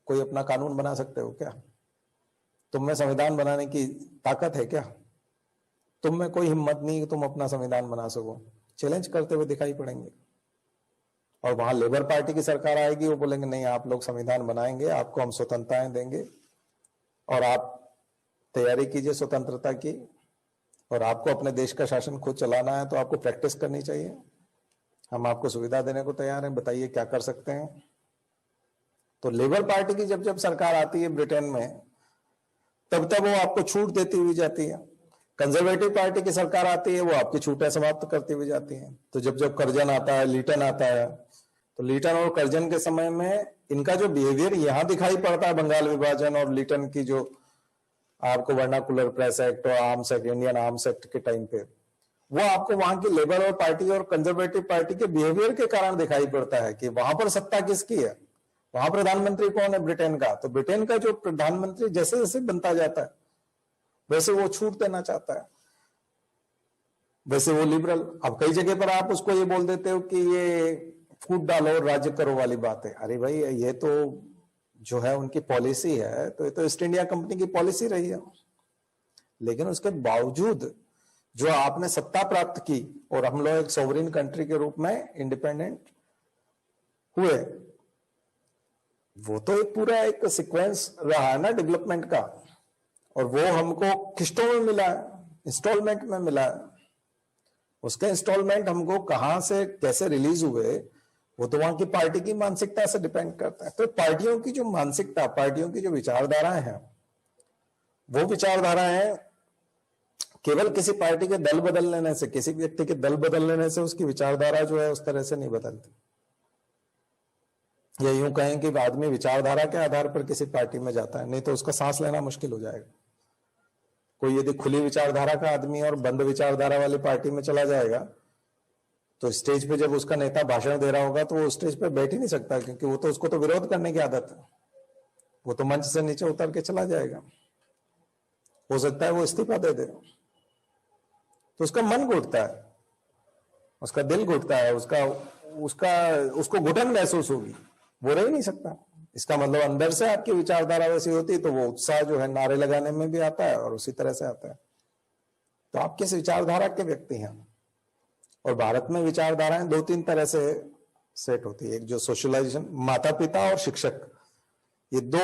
कोई अपना कानून बना सकते हो क्या? तुम में संविधान बनाने की ताकत है क्या? तुम में कोई हिम्मत नहीं कि तुम अपना संविधान बना सको। चैलेंज करते हुए दिखाई पड़ेंगे। और वहां लेबर पार्टी की सरकार आएगी, वो बोलेंगे नहीं, आप लोग संविधान बनाएंगे, आपको हम स्वतंत्रताएं देंगे और आप तैयारी कीजिए स्वतंत्रता की, और आपको अपने देश का शासन खुद चलाना है तो आपको प्रैक्टिस करनी चाहिए, हम आपको सुविधा देने को तैयार हैं, बताइए क्या कर सकते हैं। तो लेबर पार्टी की जब जब सरकार आती है ब्रिटेन में, तब तब वो आपको छूट देती हुई जाती है। कंजर्वेटिव पार्टी की सरकार आती है, वो आपकी छूटें समाप्त करती हुई जाती है। तो जब जब कर्जन आता है, लीटन आता है, तो लीटन और कर्जन के समय में इनका जो बिहेवियर यहाँ दिखाई पड़ता है, बंगाल विभाजन और लीटन की जो आपको वर्नाकुलर प्रेस एक्ट और arms act, Indian arms act के टाइम पे, वो आपको वहां की लेबर और पार्टी और कंजर्वेटिव पार्टी के बिहेवियर के कारण दिखाई पड़ता है कि वहां पर सत्ता किसकी है, वहां प्रधानमंत्री कौन है ब्रिटेन का। तो ब्रिटेन का जो प्रधानमंत्री जैसे जैसे बनता जाता है वैसे वो छूट देना चाहता है, वैसे वो लिबरल। अब कई जगह पर आप उसको ये बोल देते हो कि ये फूट डालो राज्य करो वाली बात है। अरे भाई, ये तो जो है उनकी पॉलिसी है, तो ये तो ईस्ट इंडिया कंपनी की पॉलिसी रही है। लेकिन उसके बावजूद जो आपने सत्ता प्राप्त की और हम लोग एक सोवरेन कंट्री के रूप में इंडिपेंडेंट हुए, वो तो एक पूरा एक सीक्वेंस रहा है ना डेवलपमेंट का, और वो हमको किस्तों में मिला है, इंस्टॉलमेंट में मिला है। उसके इंस्टॉलमेंट हमको कहां से कैसे रिलीज हुए वो तो वहां की पार्टी की मानसिकता से डिपेंड करता है। तो पार्टियों की जो मानसिकता, पार्टियों की जो विचारधाराएं हैं, वो विचारधाराएं केवल किसी पार्टी के दल बदल लेने से, किसी व्यक्ति के दल बदल लेने से उसकी विचारधारा जो है उस तरह से नहीं बदलती। या यूं कहें कि आदमी विचारधारा के आधार पर किसी पार्टी में जाता है, नहीं तो उसका सांस लेना मुश्किल हो जाएगा। कोई यदि खुली विचारधारा का आदमी और बंद विचारधारा वाली पार्टी में चला जाएगा तो स्टेज पे जब उसका नेता भाषण दे रहा होगा तो वो स्टेज पे बैठ ही नहीं सकता, क्योंकि वो तो उसको तो विरोध करने की आदत है। वो तो मंच से नीचे उतर के चला जाएगा, हो सकता है वो इस्तीफा दे दे। तो उसका मन घुटता है, उसका दिल घुटता है, उसको घुटन महसूस होगी, वो रह ही नहीं सकता। इसका मतलब अंदर से आपकी विचारधारा वैसी होती है तो वो उत्साह जो है नारे लगाने में भी आता है और उसी तरह से आता है। तो आप किस विचारधारा के व्यक्ति हैं? और भारत में विचारधाराएं दो तीन तरह से सेट होती है। एक जो सोशलाइजेशन, माता पिता और शिक्षक, ये दो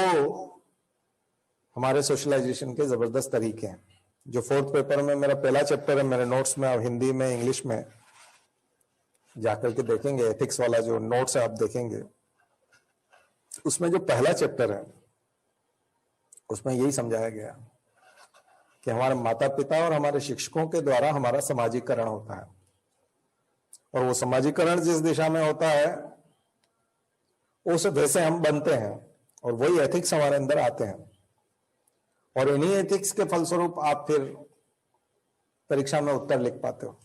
हमारे सोशलाइजेशन के जबरदस्त तरीके हैं। जो फोर्थ पेपर में मेरा पहला चैप्टर है, मेरे नोट्स में, हिंदी में, इंग्लिश में जाकर के देखेंगे, एथिक्स वाला जो नोट्स है आप देखेंगे, उसमें जो पहला चैप्टर है उसमें यही समझाया गया कि हमारे माता पिता और हमारे शिक्षकों के द्वारा हमारा समाजीकरण होता है, और वो समाजीकरण जिस दिशा में होता है उस वैसे हम बनते हैं, और वही एथिक्स हमारे अंदर आते हैं, और इन्हीं एथिक्स के फलस्वरूप आप फिर परीक्षा में उत्तर लिख पाते हो।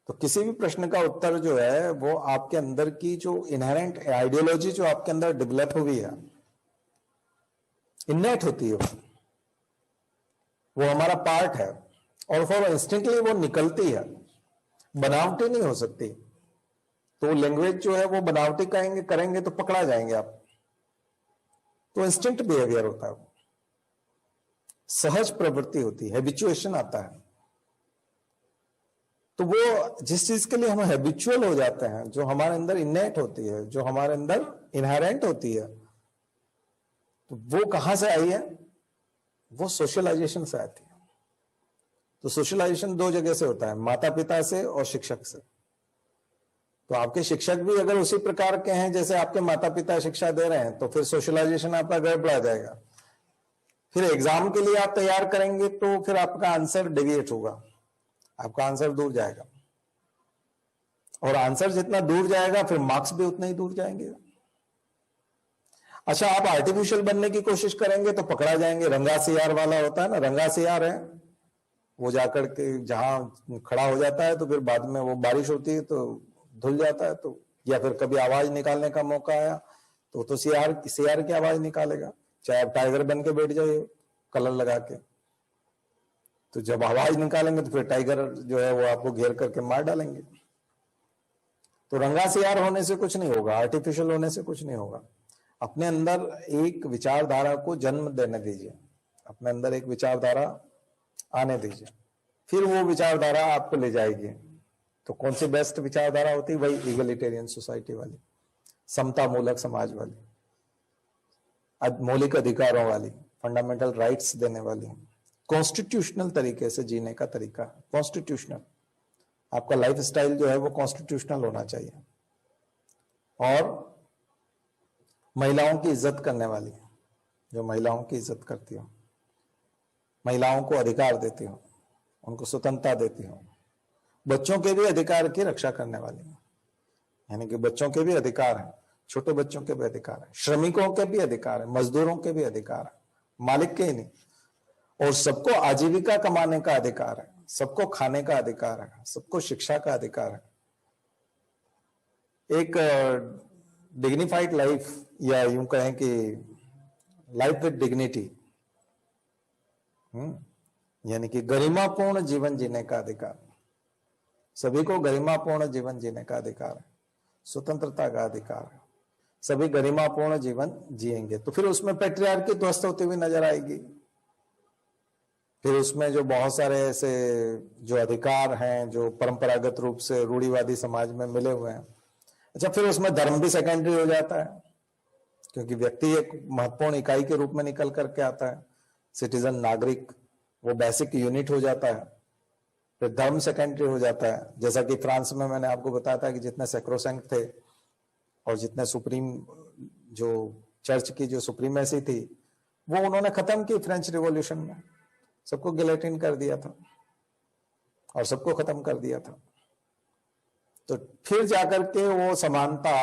तो किसी भी प्रश्न का उत्तर जो है वो आपके अंदर की जो इनहेरेंट आइडियोलॉजी जो आपके अंदर डेवलप हुई है, इन्नेट होती है, वो हमारा पार्ट है, और फॉर इंस्टिंक्टली वो निकलती है, बनावटी नहीं हो सकती। तो लैंग्वेज जो है वो बनावटी करेंगे तो पकड़ा जाएंगे आप। तो इंस्टिंक्ट बिहेवियर होता है, सहज प्रवृत्ति होती है, हैबिचुएशन आता है। तो वो जिस चीज के लिए हम हैबिचुअल हो जाते हैं, जो हमारे अंदर इनेट होती है, जो हमारे अंदर इनहेरेंट होती है, तो वो कहां से आई है? वो सोशलाइजेशन से आती है। तो सोशलाइजेशन दो जगह से होता है, माता पिता से और शिक्षक से। तो आपके शिक्षक भी अगर उसी प्रकार के हैं जैसे आपके माता पिता शिक्षा दे रहे हैं, तो फिर सोशलाइजेशन आपका गड़बड़ा जाएगा। फिर एग्जाम के लिए आप तैयार करेंगे तो फिर आपका आंसर डेविएट होगा, आपका आंसर दूर जाएगा, और आंसर जितना दूर जाएगा फिर मार्क्स भी उतने ही दूर जाएंगे। अच्छा, आप आर्टिफिशियल बनने की कोशिश करेंगे तो पकड़ा जाएंगे। रंगा सियार वाला होता है ना, रंगा सियार है, वो जाकर के जहां खड़ा हो जाता है तो फिर बाद में वो बारिश होती है तो धुल जाता है, तो या फिर कभी आवाज निकालने का मौका आया तो सियार की आवाज निकालेगा, चाहे आप टाइगर बन के बैठ जाइए कलर लगा के। तो जब आवाज निकालेंगे तो फिर टाइगर जो है वो आपको घेर करके मार डालेंगे। तो रंगा सियार होने से कुछ नहीं होगा, आर्टिफिशियल होने से कुछ नहीं होगा। अपने अंदर एक विचारधारा को जन्म देने दीजिए, अपने अंदर एक विचारधारा आने दीजिए, फिर वो विचारधारा आपको ले जाएगी। तो कौन सी बेस्ट विचारधारा होती है? वही इगलिटेरियन सोसाइटी वाली, समता मूलक समाज वाली, मौलिक अधिकारों वाली, फंडामेंटल राइट्स देने वाली, कॉन्स्टिट्यूशनल तरीके से जीने का तरीका। कॉन्स्टिट्यूशनल, आपका लाइफ स्टाइल जो है वो कॉन्स्टिट्यूशनल होना चाहिए, और महिलाओं की इज्जत करने वाली, जो महिलाओं की इज्जत करती हो, महिलाओं को अधिकार देती हो, उनको स्वतंत्रता देती हो, बच्चों के भी अधिकार की रक्षा करने वाली, यानी कि बच्चों के भी अधिकार हैं, छोटे बच्चों के भी अधिकार है, श्रमिकों के भी अधिकार है, मजदूरों के भी अधिकार है, मालिक के ही नहीं, और सबको आजीविका कमाने का अधिकार है, सबको खाने का अधिकार है, सबको शिक्षा का अधिकार है। एक डिग्निफाइड लाइफ, या यूं कहें कि लाइफ विद डिग्निटी, यानी कि गरिमापूर्ण जीवन जीने का अधिकार, सभी को गरिमापूर्ण जीवन जीने का अधिकार है, स्वतंत्रता का अधिकार है, सभी गरिमापूर्ण जीवन जिएंगे। तो फिर उसमें पैट्रियार्की ध्वस्त होती हुई नजर आएगी, फिर उसमें जो बहुत सारे ऐसे जो अधिकार हैं जो परंपरागत रूप से रूढ़िवादी समाज में मिले हुए हैं, अच्छा फिर उसमें धर्म भी सेकेंडरी हो जाता है। क्योंकि व्यक्ति एक महत्वपूर्ण इकाई के रूप में निकल करके आता है, सिटीजन, नागरिक, वो बेसिक यूनिट हो जाता है, फिर धर्म सेकेंडरी हो जाता है। जैसा कि फ्रांस में मैंने आपको बताया था कि जितने सैक्रोसैंक्ट थे और जितने सुप्रीम, जो चर्च की जो सुप्रीमेसी थी, वो उन्होंने खत्म की फ्रेंच रिवॉल्यूशन में, सबको गिलेटिन कर दिया था और सबको खत्म कर दिया था। तो फिर जाकर के वो समानता,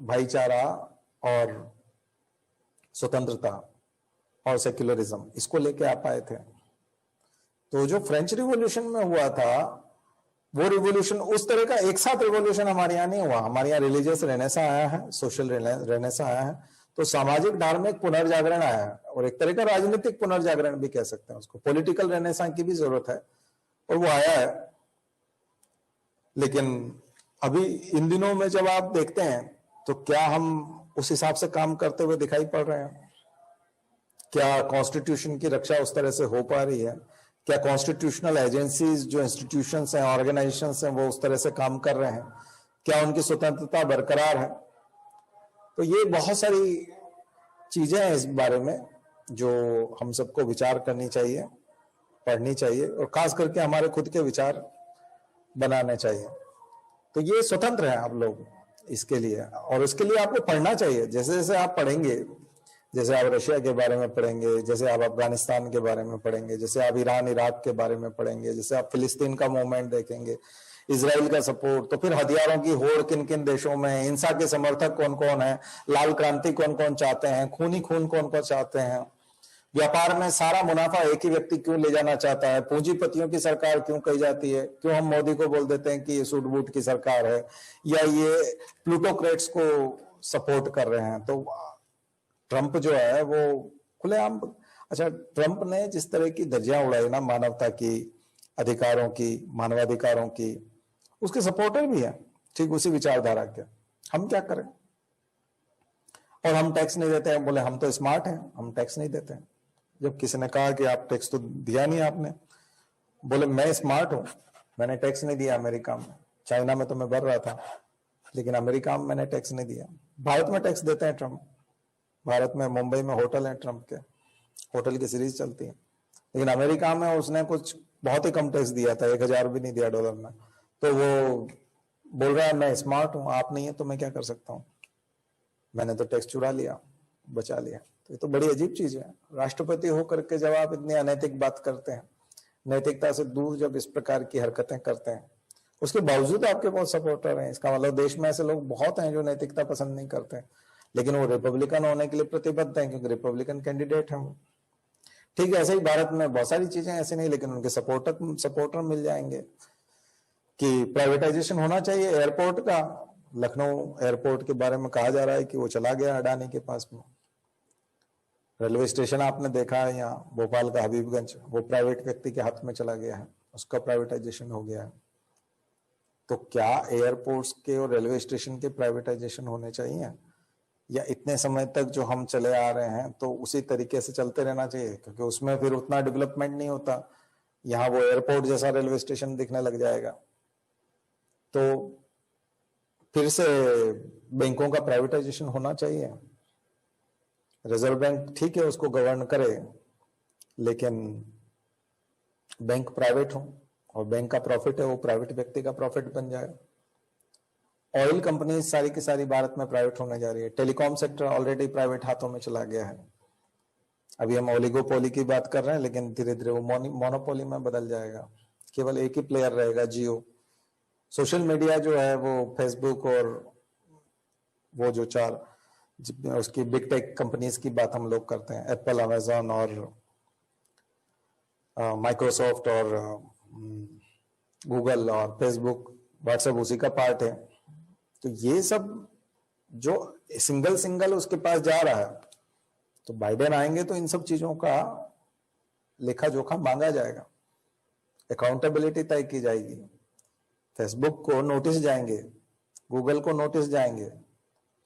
भाईचारा और स्वतंत्रता और सेक्युलरिज्म, इसको लेके आ पाए थे। तो जो फ्रेंच रिवॉल्यूशन में हुआ था, वो रिवॉल्यूशन उस तरह का एक साथ रिवॉल्यूशन हमारे यहाँ नहीं हुआ। हमारे यहाँ रिलीजियस रेनेसा आया है, सोशल रेनेसा आया है, तो सामाजिक धार्मिक पुनर्जागरण आया है, और एक तरह का राजनीतिक पुनर्जागरण भी कह सकते हैं उसको, पॉलिटिकल रेनेसा की भी जरूरत है, और वो आया है। लेकिन अभी इन दिनों में जब आप देखते हैं तो क्या हम उस हिसाब से काम करते हुए दिखाई पड़ रहे हैं? क्या कॉन्स्टिट्यूशन की रक्षा उस तरह से हो पा रही है? क्या कॉन्स्टिट्यूशनल एजेंसीज, जो इंस्टीट्यूशंस हैं, ऑर्गेनाइजेशंस हैं, वो उस तरह से काम कर रहे हैं? क्या उनकी स्वतंत्रता बरकरार है? तो ये बहुत सारी चीजें हैं इस बारे में जो हम सबको विचार करनी चाहिए, पढ़नी चाहिए, और खास करके हमारे खुद के विचार बनाने चाहिए। तो ये स्वतंत्र है आप लोग इसके लिए, और इसके लिए आपको पढ़ना चाहिए। जैसे जैसे आप पढ़ेंगे, जैसे आप रशिया के बारे में पढ़ेंगे, जैसे आप अफगानिस्तान के बारे में पढ़ेंगे, जैसे आप ईरान इराक के बारे में पढ़ेंगे, जैसे आप फिलिस्तीन का मूवमेंट देखेंगे, इजराइल का सपोर्ट, तो फिर हथियारों की होड़ किन किन देशों में, हिंसा के समर्थक कौन कौन है, लाल क्रांति कौन कौन चाहते हैं, खूनी खून कौन कौन चाहते हैं, व्यापार में सारा मुनाफा एक ही व्यक्ति क्यों ले जाना चाहता है, पूंजीपतियों की सरकार क्यों कही जाती है, क्यों हम मोदी को बोल देते हैं कि ये सूट बूट की सरकार है, या ये प्लूटोक्रेट्स को सपोर्ट कर रहे हैं। तो ट्रंप जो है वो खुलेआम, अच्छा, ट्रंप ने जिस तरह की धज्जियां उड़ाई ना मानवता की, अधिकारों की, मानवाधिकारों की, उसके सपोर्टर भी हैं ठीक उसी विचारधारा के। हम क्या करें? और हम टैक्स नहीं देते हैं, बोले हम तो स्मार्ट हैं, हम टैक्स नहीं देते हैं। जब किसी ने कहा कि आप टैक्स तो दिया नहीं आपने, बोले मैं स्मार्ट हूं, मैंने टैक्स नहीं दिया अमेरिका में, चाइना में तो मैं भर रहा था, लेकिन अमेरिका में मैंने टैक्स नहीं दिया। भारत में टैक्स देते हैं ट्रंप, भारत में मुंबई में होटल है ट्रंप के, होटल की सीरीज चलती है, लेकिन अमेरिका में उसने कुछ बहुत ही कम टैक्स दिया था, 1000 भी नहीं दिया डॉलर में। तो वो बोल रहा है मैं स्मार्ट हूं, आप नहीं है तो मैं क्या कर सकता हूं, मैंने तो टैक्स चुरा लिया, बचा लिया। तो ये तो बड़ी अजीब चीज है। राष्ट्रपति होकर के जब आप इतनी अनैतिक बात करते हैं, नैतिकता से दूर जब इस प्रकार की हरकतें करते हैं, उसके बावजूद आपके बहुत सपोर्टर हैं, इसका मतलब देश में ऐसे लोग बहुत हैं जो नैतिकता पसंद नहीं करते, लेकिन वो रिपब्लिकन होने के लिए प्रतिबद्ध हैं क्योंकि रिपब्लिकन कैंडिडेट हैं वो। ठीक है, ऐसे ही भारत में बहुत सारी चीजें ऐसे नहीं, लेकिन उनके सपोर्टर मिल जाएंगे कि प्राइवेटाइजेशन होना चाहिए एयरपोर्ट का। लखनऊ एयरपोर्ट के बारे में कहा जा रहा है कि वो चला गया अडानी के पास में। रेलवे स्टेशन आपने देखा है यहाँ भोपाल का हबीबगंज, वो प्राइवेट व्यक्ति के हाथ में चला गया है, उसका प्राइवेटाइजेशन हो गया है। तो क्या एयरपोर्ट्स के और रेलवे स्टेशन के प्राइवेटाइजेशन होने चाहिए, या इतने समय तक जो हम चले आ रहे हैं तो उसी तरीके से चलते रहना चाहिए? क्योंकि उसमें फिर उतना डेवलपमेंट नहीं होता, यहाँ वो एयरपोर्ट जैसा रेलवे स्टेशन दिखने लग जाएगा। तो फिर से बैंकों का प्राइवेटाइजेशन होना चाहिए। रिजर्व बैंक ठीक है उसको गवर्न करे, लेकिन बैंक प्राइवेट हो और बैंक का प्रॉफिट है वो प्राइवेट व्यक्ति का प्रॉफिट बन जाए। ऑयल कंपनी सारी की सारी भारत में प्राइवेट होने जा रही है। टेलीकॉम सेक्टर ऑलरेडी प्राइवेट हाथों में चला गया है। अभी हम ओलिगोपोली की बात कर रहे हैं, लेकिन धीरे धीरे वो मोनोपोली में बदल जाएगा, केवल एक ही प्लेयर रहेगा, जियो। सोशल मीडिया जो है वो फेसबुक और वो जो चार उसकी बिग टेक कंपनीज की बात हम लोग करते हैं, एप्पल, अमेजॉन और माइक्रोसॉफ्ट और गूगल और फेसबुक, व्हाट्सएप उसी का पार्ट है। तो ये सब जो सिंगल उसके पास जा रहा है, तो बाइडेन आएंगे तो इन सब चीजों का लेखा जोखा मांगा जाएगा, अकाउंटेबिलिटी तय की जाएगी। फेसबुक को नोटिस जाएंगे, गूगल को नोटिस जाएंगे,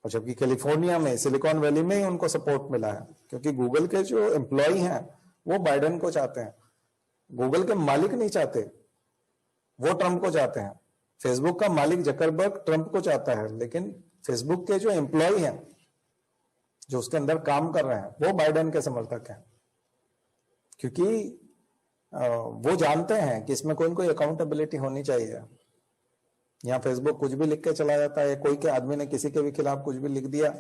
और जबकि कैलिफोर्निया में, सिलिकॉन वैली में ही उनको सपोर्ट मिला है, क्योंकि गूगल के जो एम्प्लॉय हैं वो बाइडेन को चाहते हैं, गूगल के मालिक नहीं चाहते, वो ट्रंप को चाहते हैं। फेसबुक का मालिक जकरबर्ग ट्रंप को चाहता है, लेकिन फेसबुक के जो एम्प्लॉय हैं, जो उसके अंदर काम कर रहे हैं वो बाइडेन के समर्थक हैं, क्योंकि वो जानते हैं कि इसमें कोई न कोई अकाउंटेबिलिटी होनी चाहिए। यहाँ फेसबुक कुछ भी लिख के चला जाता है, कोई के आदमी ने किसी के भी खिलाफ कुछ भी लिख दिया,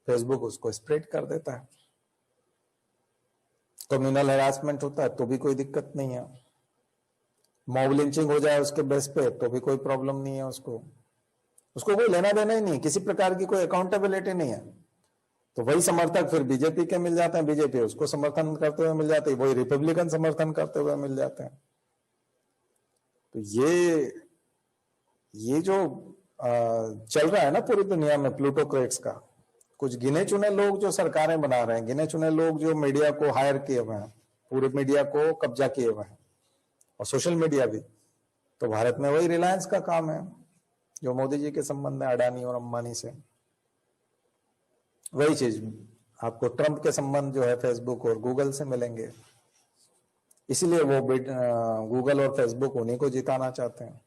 फेसबुक उसको स्प्रेड कर देता है। कम्युनल हैरासमेंट होता है तो भी कोई दिक्कत नहीं है, मॉब लिंचिंग हो जाए उसके बेस पे तो भी कोई प्रॉब्लम नहीं है, उसको कोई लेना देना ही नहीं, किसी प्रकार की कोई अकाउंटेबिलिटी नहीं है। तो वही समर्थक फिर बीजेपी के मिल जाते हैं, बीजेपी उसको समर्थन करते हुए मिल जाते हैं, वही रिपब्लिकन समर्थन करते हुए मिल जाते हैं। तो ये जो चल रहा है ना पूरी दुनिया में प्लूटोक्रेट्स का, कुछ गिने चुने लोग जो सरकारें बना रहे हैं, गिने चुने लोग जो मीडिया को हायर किए हुए हैं, पूरे मीडिया को कब्जा किए हुए हैं, और सोशल मीडिया भी। तो भारत में वही रिलायंस का काम है जो मोदी जी के संबंध है अडानी और अंबानी से। वही चीज आपको ट्रंप के संबंध जो है फेसबुक और गूगल से मिलेंगे, इसीलिए वो गूगल और फेसबुक उन्हीं को जिताना चाहते हैं,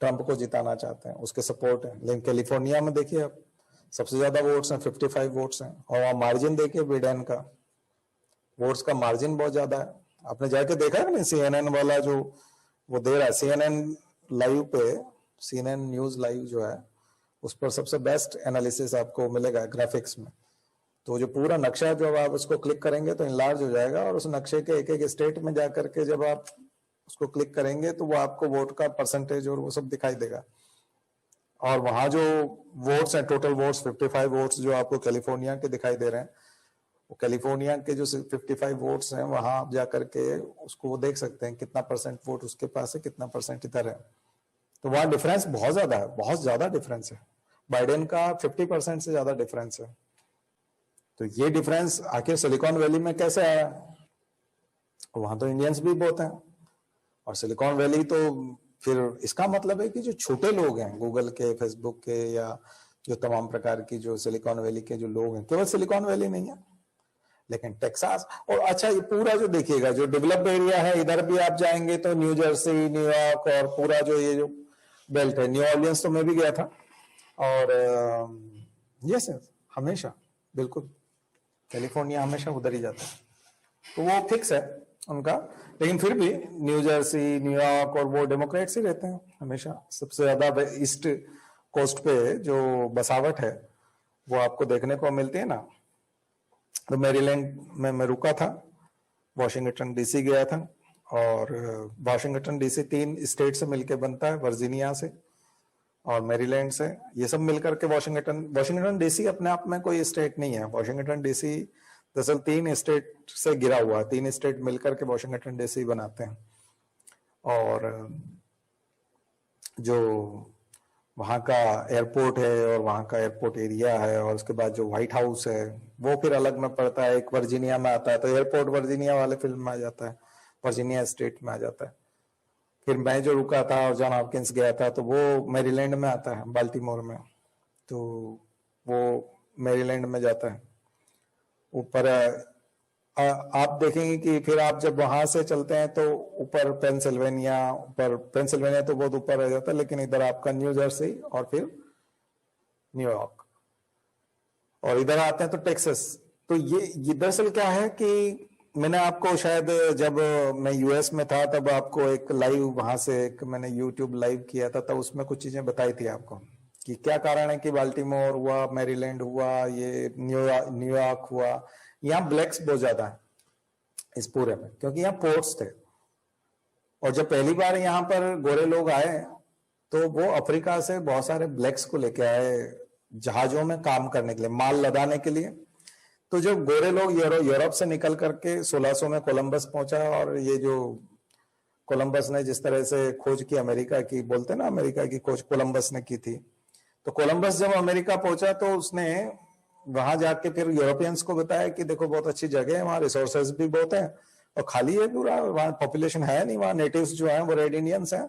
ट्रंप को जिताना चाहते हैं, उसके सपोर्ट है। लेकिन कैलिफोर्निया में देखिए अब सबसे ज्यादा वोट्स हैं, 55 वोट्स हैं, और वहां मार्जिन देखिए बिडेन का, वोट्स का मार्जिन बहुत ज्यादा है। आपने जाके देखा है ना CNN वाला जो वो दे रहा है, CNN लाइव पे, CNN न्यूज लाइव जो है उस पर सबसे बेस्ट एनालिसिस आपको मिलेगा ग्राफिक्स में। तो जो पूरा नक्शा जब आप उसको क्लिक करेंगे तो इनलार्ज हो जाएगा, और उस नक्शे के एक एक स्टेट में जाकर के जब आप उसको क्लिक करेंगे तो वो आपको वोट का परसेंटेज और वो सब दिखाई देगा। और वहां जो वोट्स हैं, टोटल वोट्स 55 वोट्स जो आपको कैलिफोर्निया के दिखाई दे रहे हैं, वो कैलिफोर्निया के जो 55 वोट्स हैं वहां आप जाकर के उसको वो देख सकते हैं कितना परसेंट वोट उसके पास है, कितना परसेंट इधर है। तो वहां डिफरेंस बहुत ज्यादा है, बहुत ज्यादा डिफरेंस है, बाइडेन का 50% से ज्यादा डिफरेंस है। तो ये डिफरेंस आखिर सिलिकॉन वैली में कैसे आया? वहां तो इंडियंस भी बहुत हैं, और सिलिकॉन वैली तो फिर इसका मतलब है कि जो छोटे लोग हैं गूगल के, फेसबुक के, या जो तमाम प्रकार की जो सिलिकॉन वैली के जो लोग हैं, केवल सिलिकॉन वैली नहीं है लेकिन टेक्सास, और अच्छा ये पूरा जो देखिएगा जो डेवलप्ड एरिया है, इधर भी आप जाएंगे तो न्यू जर्सी, न्यूयॉर्क, और पूरा जो ये जो बेल्ट है, न्यू ऑर्लियंस तो मैं भी गया था, और यस हमेशा बिल्कुल कैलिफोर्निया हमेशा उधर ही जाता है, तो वो फिक्स है उनका। लेकिन फिर भी न्यू जर्सी, न्यूयॉर्क, और वो डेमोक्रेट्स ही रहते हैं हमेशा। सबसे ज्यादा ईस्ट कोस्ट पे जो बसावट है वो आपको देखने को मिलती है ना। तो मैरीलैंड में मैं रुका था, वॉशिंगटन डीसी गया था, और वॉशिंगटन डीसी 3 स्टेट से मिलकर बनता है, वर्जीनिया से और मैरीलैंड से, ये सब मिलकर के वॉशिंगटन डीसी अपने आप में कोई स्टेट नहीं है। वॉशिंगटन डीसी दरअसल 3 स्टेट से गिरा हुआ है, 3 स्टेट मिलकर के वॉशिंगटन डीसी बनाते हैं। और जो वहाँ का एयरपोर्ट है और वहाँ का एयरपोर्ट एरिया है, और उसके बाद जो व्हाइट हाउस है वो फिर अलग में पड़ता है, एक वर्जीनिया में आता है, तो एयरपोर्ट वर्जीनिया वाले फिल्म में आ जाता है, वर्जीनिया स्टेट में आ जाता है। फिर मैं जो रुका था और जॉन हॉपकिंस गया था तो वो मैरीलैंड में आता है, बाल्टीमोर में, तो वो मैरीलैंड में जाता है ऊपर। आप देखेंगे कि फिर आप जब वहां से चलते हैं तो ऊपर पेंसिल्वेनिया तो बहुत ऊपर रह जाता है, लेकिन इधर आपका न्यू जर्सी और फिर न्यूयॉर्क, और इधर आते हैं तो टेक्सास। तो ये दरअसल क्या है कि मैंने आपको शायद जब मैं यूएस में था तब आपको एक लाइव वहां से एक मैंने यूट्यूब लाइव किया था, तब उसमें कुछ चीजें बताई थी आपको कि क्या कारण है कि बाल्टीमोर हुआ, मैरीलैंड हुआ, ये न्यूयॉर्क हुआ, यहाँ ब्लैक्स बहुत ज्यादा है इस पूरे में, क्योंकि यहाँ पोर्ट्स थे। और जब पहली बार यहाँ पर गोरे लोग आए तो वो अफ्रीका से बहुत सारे ब्लैक्स को लेके आए जहाजों में काम करने के लिए, माल लदाने के लिए। तो जब गोरे लोग यूरोप से निकल करके 1600 में कोलंबस पहुंचा, और ये जो कोलंबस ने जिस तरह से खोज की अमेरिका की, बोलते ना अमेरिका की खोज कोलंबस ने की थी, तो कोलंबस जब अमेरिका पहुंचा तो उसने वहां जाके फिर यूरोपियंस को बताया कि देखो बहुत अच्छी जगह है, वहां रिसोर्सेज भी बहुत है और खाली है पूरा, वहां पॉपुलेशन है नहीं, वहां नेटिव्स जो है वो रेड इंडियंस हैं।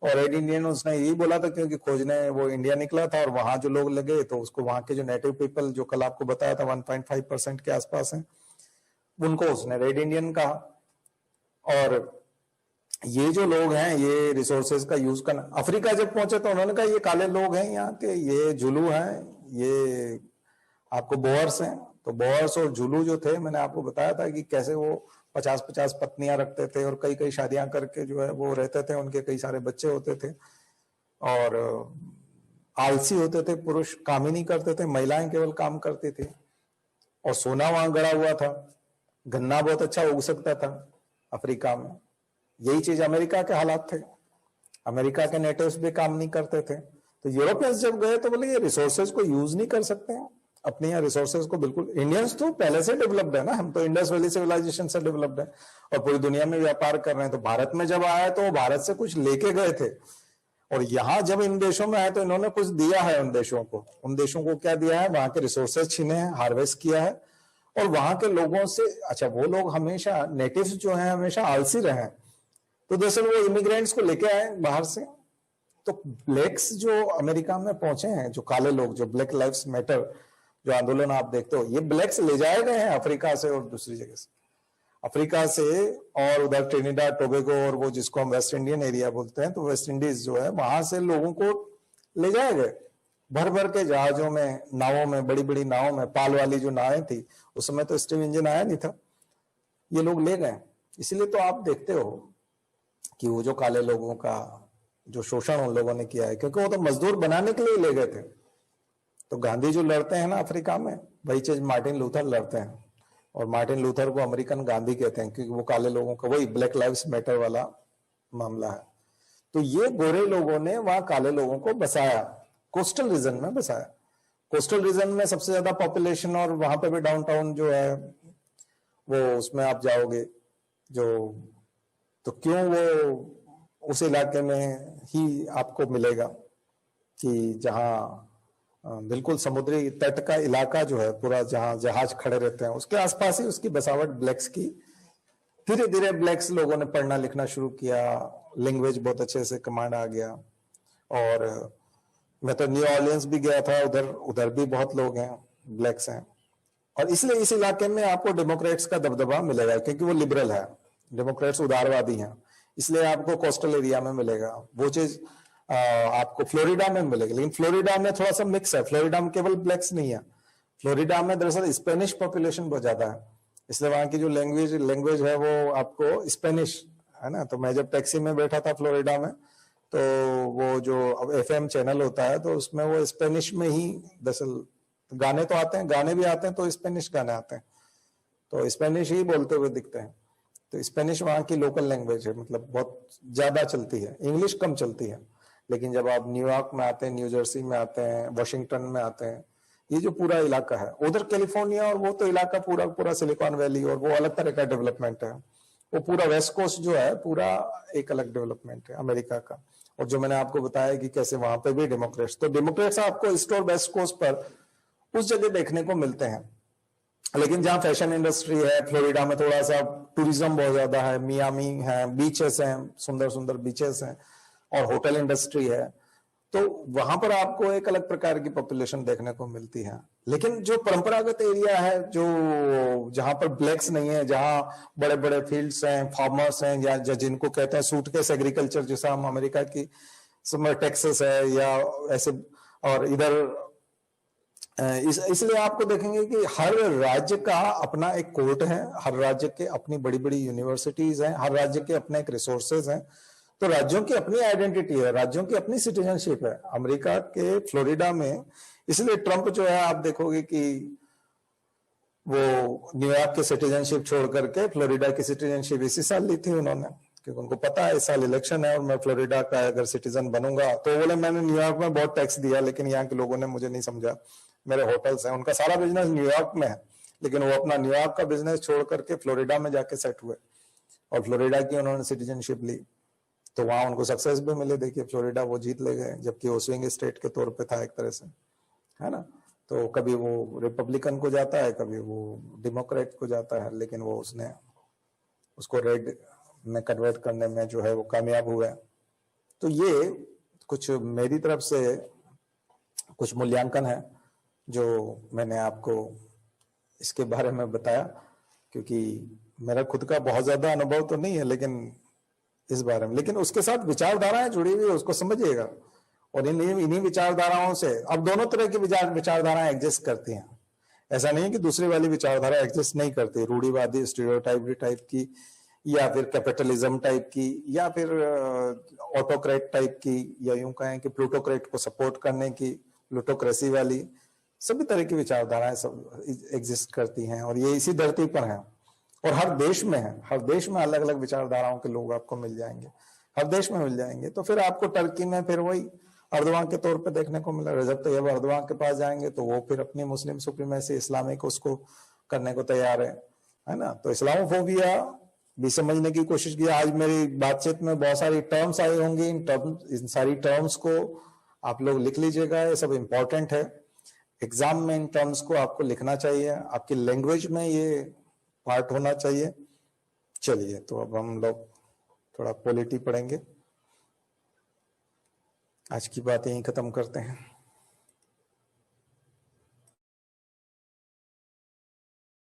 और रेड इंडियन उसने यही बोला था क्योंकि खोजने वो इंडिया निकला था, और वहां जो लोग लगे तो उसको वहां के जो नेटिव पीपल जो कल आपको बताया था 1.5% के आसपास हैं, उनको उसने रेड इंडियन कहा। और ये जो लोग हैं ये रिसोर्सेज का यूज करना, अफ्रीका जब पहुंचे तो उन्होंने कहा ये काले लोग हैं यहाँ के, ये जुलू हैं, ये आपको बोअर्स हैं, तो बोअर्स और जुलू जो थे, मैंने आपको बताया था कि कैसे वो 50-50 पत्नियां रखते थे और कई कई शादियां करके जो है वो रहते थे, उनके कई सारे बच्चे होते थे और आलसी होते थे, पुरुष काम ही नहीं करते थे, महिलाएं केवल काम करती थी और सोना वहां गड़ा हुआ था, गन्ना बहुत अच्छा उग सकता था अफ्रीका में। यही चीज अमेरिका के हालात थे, अमेरिका के नेटिव्स भी काम नहीं करते थे। तो यूरोपियंस जब गए तो बोले ये रिसोर्सेज को यूज नहीं कर सकते हैं अपने यहाँ रिसोर्सेज को। बिल्कुल, इंडियंस तो पहले से डेवलप्ड है ना, हम तो इंडस वैली सिविलाइजेशन से डेवलप्ड है और पूरी दुनिया में व्यापार कर रहे हैं। तो भारत में जब आया तो वो भारत से कुछ लेके गए थे और यहाँ जब इन देशों में आए तो इन्होंने कुछ दिया है उन देशों को। उन देशों को क्या दिया है? वहां के रिसोर्सेज छीने हैं, हार्वेस्ट किया है और वहां के लोगों से, अच्छा वो लोग हमेशा नेटिव्स जो है हमेशा आलसी रहे हैं, तो दरअसल वो इमिग्रेंट्स को लेके आए बाहर से। तो ब्लैक्स जो अमेरिका में पहुंचे हैं, जो काले लोग, जो ब्लैक लाइव्स मैटर जो आंदोलन आप देखते हो, ये ब्लैक्स ले जाए गए हैं अफ्रीका से और दूसरी जगह से, अफ्रीका से और उधर ट्रिनिडाद टोबैगो और वो जिसको हम वेस्ट इंडियन एरिया बोलते हैं, तो वेस्ट इंडीज जो है वहां से लोगों को ले जाए गए भर भर के जहाजों में, नावों में, बड़ी बड़ी नावों में, पाल वाली जो नावें थी, उस समय तो स्टीम इंजन आया नहीं था, ये लोग ले गए। इसलिए तो आप देखते हो कि वो जो काले लोगों का जो शोषण उन लोगों ने किया है, क्योंकि वो तो मजदूर बनाने के लिए ले गए थे। तो गांधी जो लड़ते हैं ना अफ्रीका में, वही चीज मार्टिन लूथर लड़ते हैं और मार्टिन लूथर को अमेरिकन गांधी कहते हैं क्योंकि वो काले लोगों का वही ब्लैक लाइव्स मैटर वाला मामला है। तो ये गोरे लोगों ने वहां काले लोगों को बसाया, कोस्टल रीजन में बसाया। कोस्टल रीजन में सबसे ज्यादा पॉपुलेशन और वहां पे भी डाउनटाउन जो है वो, उसमें आप जाओगे जो, तो क्यों वो उस इलाके में ही आपको मिलेगा कि जहां बिल्कुल समुद्री तट का इलाका जो है पूरा, जहां जहाज खड़े रहते हैं उसके आसपास ही उसकी बसावट ब्लैक्स की। धीरे धीरे ब्लैक्स लोगों ने पढ़ना लिखना शुरू किया, लैंग्वेज बहुत अच्छे से कमांड आ गया। और मैं तो न्यू ऑर्लियंस भी गया था, उधर भी बहुत लोग हैं, ब्लैक्स हैं, और इसलिए इस इलाके में आपको डेमोक्रेट्स का दबदबा मिलेगा क्योंकि वो लिबरल है, डेमोक्रेट्स उदारवादी हैं, इसलिए आपको कोस्टल एरिया में मिलेगा। वो चीज आपको फ्लोरिडा में मिलेगी, लेकिन फ्लोरिडा में थोड़ा सा मिक्स है, फ्लोरिडा में केवल ब्लैक्स नहीं है, फ्लोरिडा में दरअसल स्पेनिश पॉपुलेशन बहुत ज्यादा है, इसलिए वहां की जो लैंग्वेज है वो आपको स्पेनिश है ना। तो मैं जब टैक्सी में बैठा था फ्लोरिडा में, तो वो जो अब FM चैनल होता है तो उसमें वो स्पेनिश में ही दरअसल गाने तो आते हैं, गाने भी आते हैं, तो स्पेनिश गाने आते हैं, तो स्पेनिश ही बोलते हुए दिखते हैं। तो स्पेनिश वहां की लोकल लैंग्वेज है, मतलब बहुत ज्यादा चलती है, इंग्लिश कम चलती है। लेकिन जब आप न्यूयॉर्क में आते हैं, न्यू जर्सी में आते हैं, वॉशिंगटन में आते हैं, ये जो पूरा इलाका है, उधर कैलिफोर्निया और वो तो इलाका पूरा सिलिकॉन वैली और वो अलग तरह का डेवलपमेंट है। वो पूरा वेस्ट कोस्ट जो है पूरा एक अलग डेवलपमेंट है अमेरिका का। और जो मैंने आपको बताया कि कैसे वहां पे भी डेमोक्रेट्स, तो डेमोक्रेट्स आपको ईस्ट और वेस्ट कोस्ट पर उस जगह देखने को मिलते हैं। लेकिन जहां फैशन इंडस्ट्री है, फ्लोरिडा में थोड़ा सा टूरिज्म बहुत ज्यादा है, मियामी है, बीचेस हैं, सुंदर सुंदर बीचेस हैं और होटल इंडस्ट्री है, तो वहां पर आपको एक अलग प्रकार की पॉपुलेशन देखने को मिलती है। लेकिन जो परंपरागत एरिया है, जो जहां पर ब्लैक्स नहीं है, जहां बड़े बड़े फील्ड्स हैं, फार्मर्स हैं, या जिनको कहते हैं सूटकेस एग्रीकल्चर, जैसा हम अमेरिका की समर टेक्सास है या ऐसे, और इधर इसलिए आपको देखेंगे कि हर राज्य का अपना एक कोर्ट है, हर राज्य के अपनी बड़ी बड़ी यूनिवर्सिटीज हैं, हर राज्य के अपने एक रिसोर्सेज हैं। तो राज्यों की अपनी आइडेंटिटी है, राज्यों की अपनी सिटीजनशिप है। अमेरिका के फ्लोरिडा में इसलिए ट्रंप जो है, आप देखोगे कि वो न्यूयॉर्क की सिटीजनशिप छोड़ करके फ्लोरिडा की सिटीजनशिप इसी साल ली थी उन्होंने, क्योंकि उनको पता है इस साल इलेक्शन है और मैं फ्लोरिडा का अगर सिटीजन बनूंगा, तो बोले मैंने न्यूयॉर्क में बहुत टैक्स दिया लेकिन यहाँ के लोगों ने मुझे नहीं समझा, मेरे होटल्स हैं, उनका सारा बिजनेस न्यूयॉर्क में है, लेकिन वो अपना न्यूयॉर्क का बिजनेस छोड़ करके फ्लोरिडा में जाके सेट हुए और फ्लोरिडा की उन्होंने सिटीजनशिप ली, तो वहां उनको सक्सेस भी मिले। देखिए फ्लोरिडा वो जीत ले गए, जबकि वो स्विंग स्टेट के तौर पे था एक तरह से, है ना। तो कभी वो रिपब्लिकन को जाता है, कभी वो डेमोक्रेट को जाता है, लेकिन वो उसने उसको रेड में कन्वर्ट करने में जो है वो कामयाब हुआ। तो ये कुछ मेरी तरफ से कुछ मूल्यांकन है जो मैंने आपको इसके बारे में बताया, क्योंकि मेरा खुद का बहुत ज्यादा अनुभव तो नहीं है लेकिन इस बारे में, लेकिन उसके साथ विचारधाराएं जुड़ी हुई है, उसको समझिएगा। और इन्हीं विचारधाराओं से अब दोनों तरह की विचारधाराएं एग्जिस्ट करती हैं। ऐसा नहीं है कि दूसरी वाली विचारधारा एग्जिस्ट नहीं करती, रूढ़िवादी स्टीरियोटाइप टाइप की, या फिर कैपिटलिज्म टाइप की, या फिर ऑटोक्रेट टाइप की, या यूं कहें कि प्लूटोक्रेट को सपोर्ट करने की प्लूटोक्रेसी वाली, सभी तरह की विचारधाराएं सब एग्जिस्ट करती हैं, और ये इसी धरती पर हैं और हर देश में है। हर देश में अलग अलग विचारधाराओं के लोग आपको मिल जाएंगे, हर देश में मिल जाएंगे। तो फिर आपको टर्की में फिर वही अर्दवान के तौर पे देखने को मिला। रजब तैयब अर्दवान के पास जाएंगे तो वो फिर अपनी मुस्लिम सुप्रीमेसी इस्लामिक उसको करने को तैयार है ना। तो इस्लामोफोबिया भी समझने की कोशिश की। आज मेरी बातचीत में बहुत सारी टर्म्स आई होंगी, इन सारी टर्म्स को आप लोग लिख लीजिएगा, ये सब इंपॉर्टेंट है। एग्जाम में इन टर्म्स को आपको लिखना चाहिए, आपकी लैंग्वेज में ये पार्ट होना चाहिए। चलिए, तो अब हम लोग थोड़ा पॉलिटी पढ़ेंगे। आज की बात यहीं खत्म करते हैं।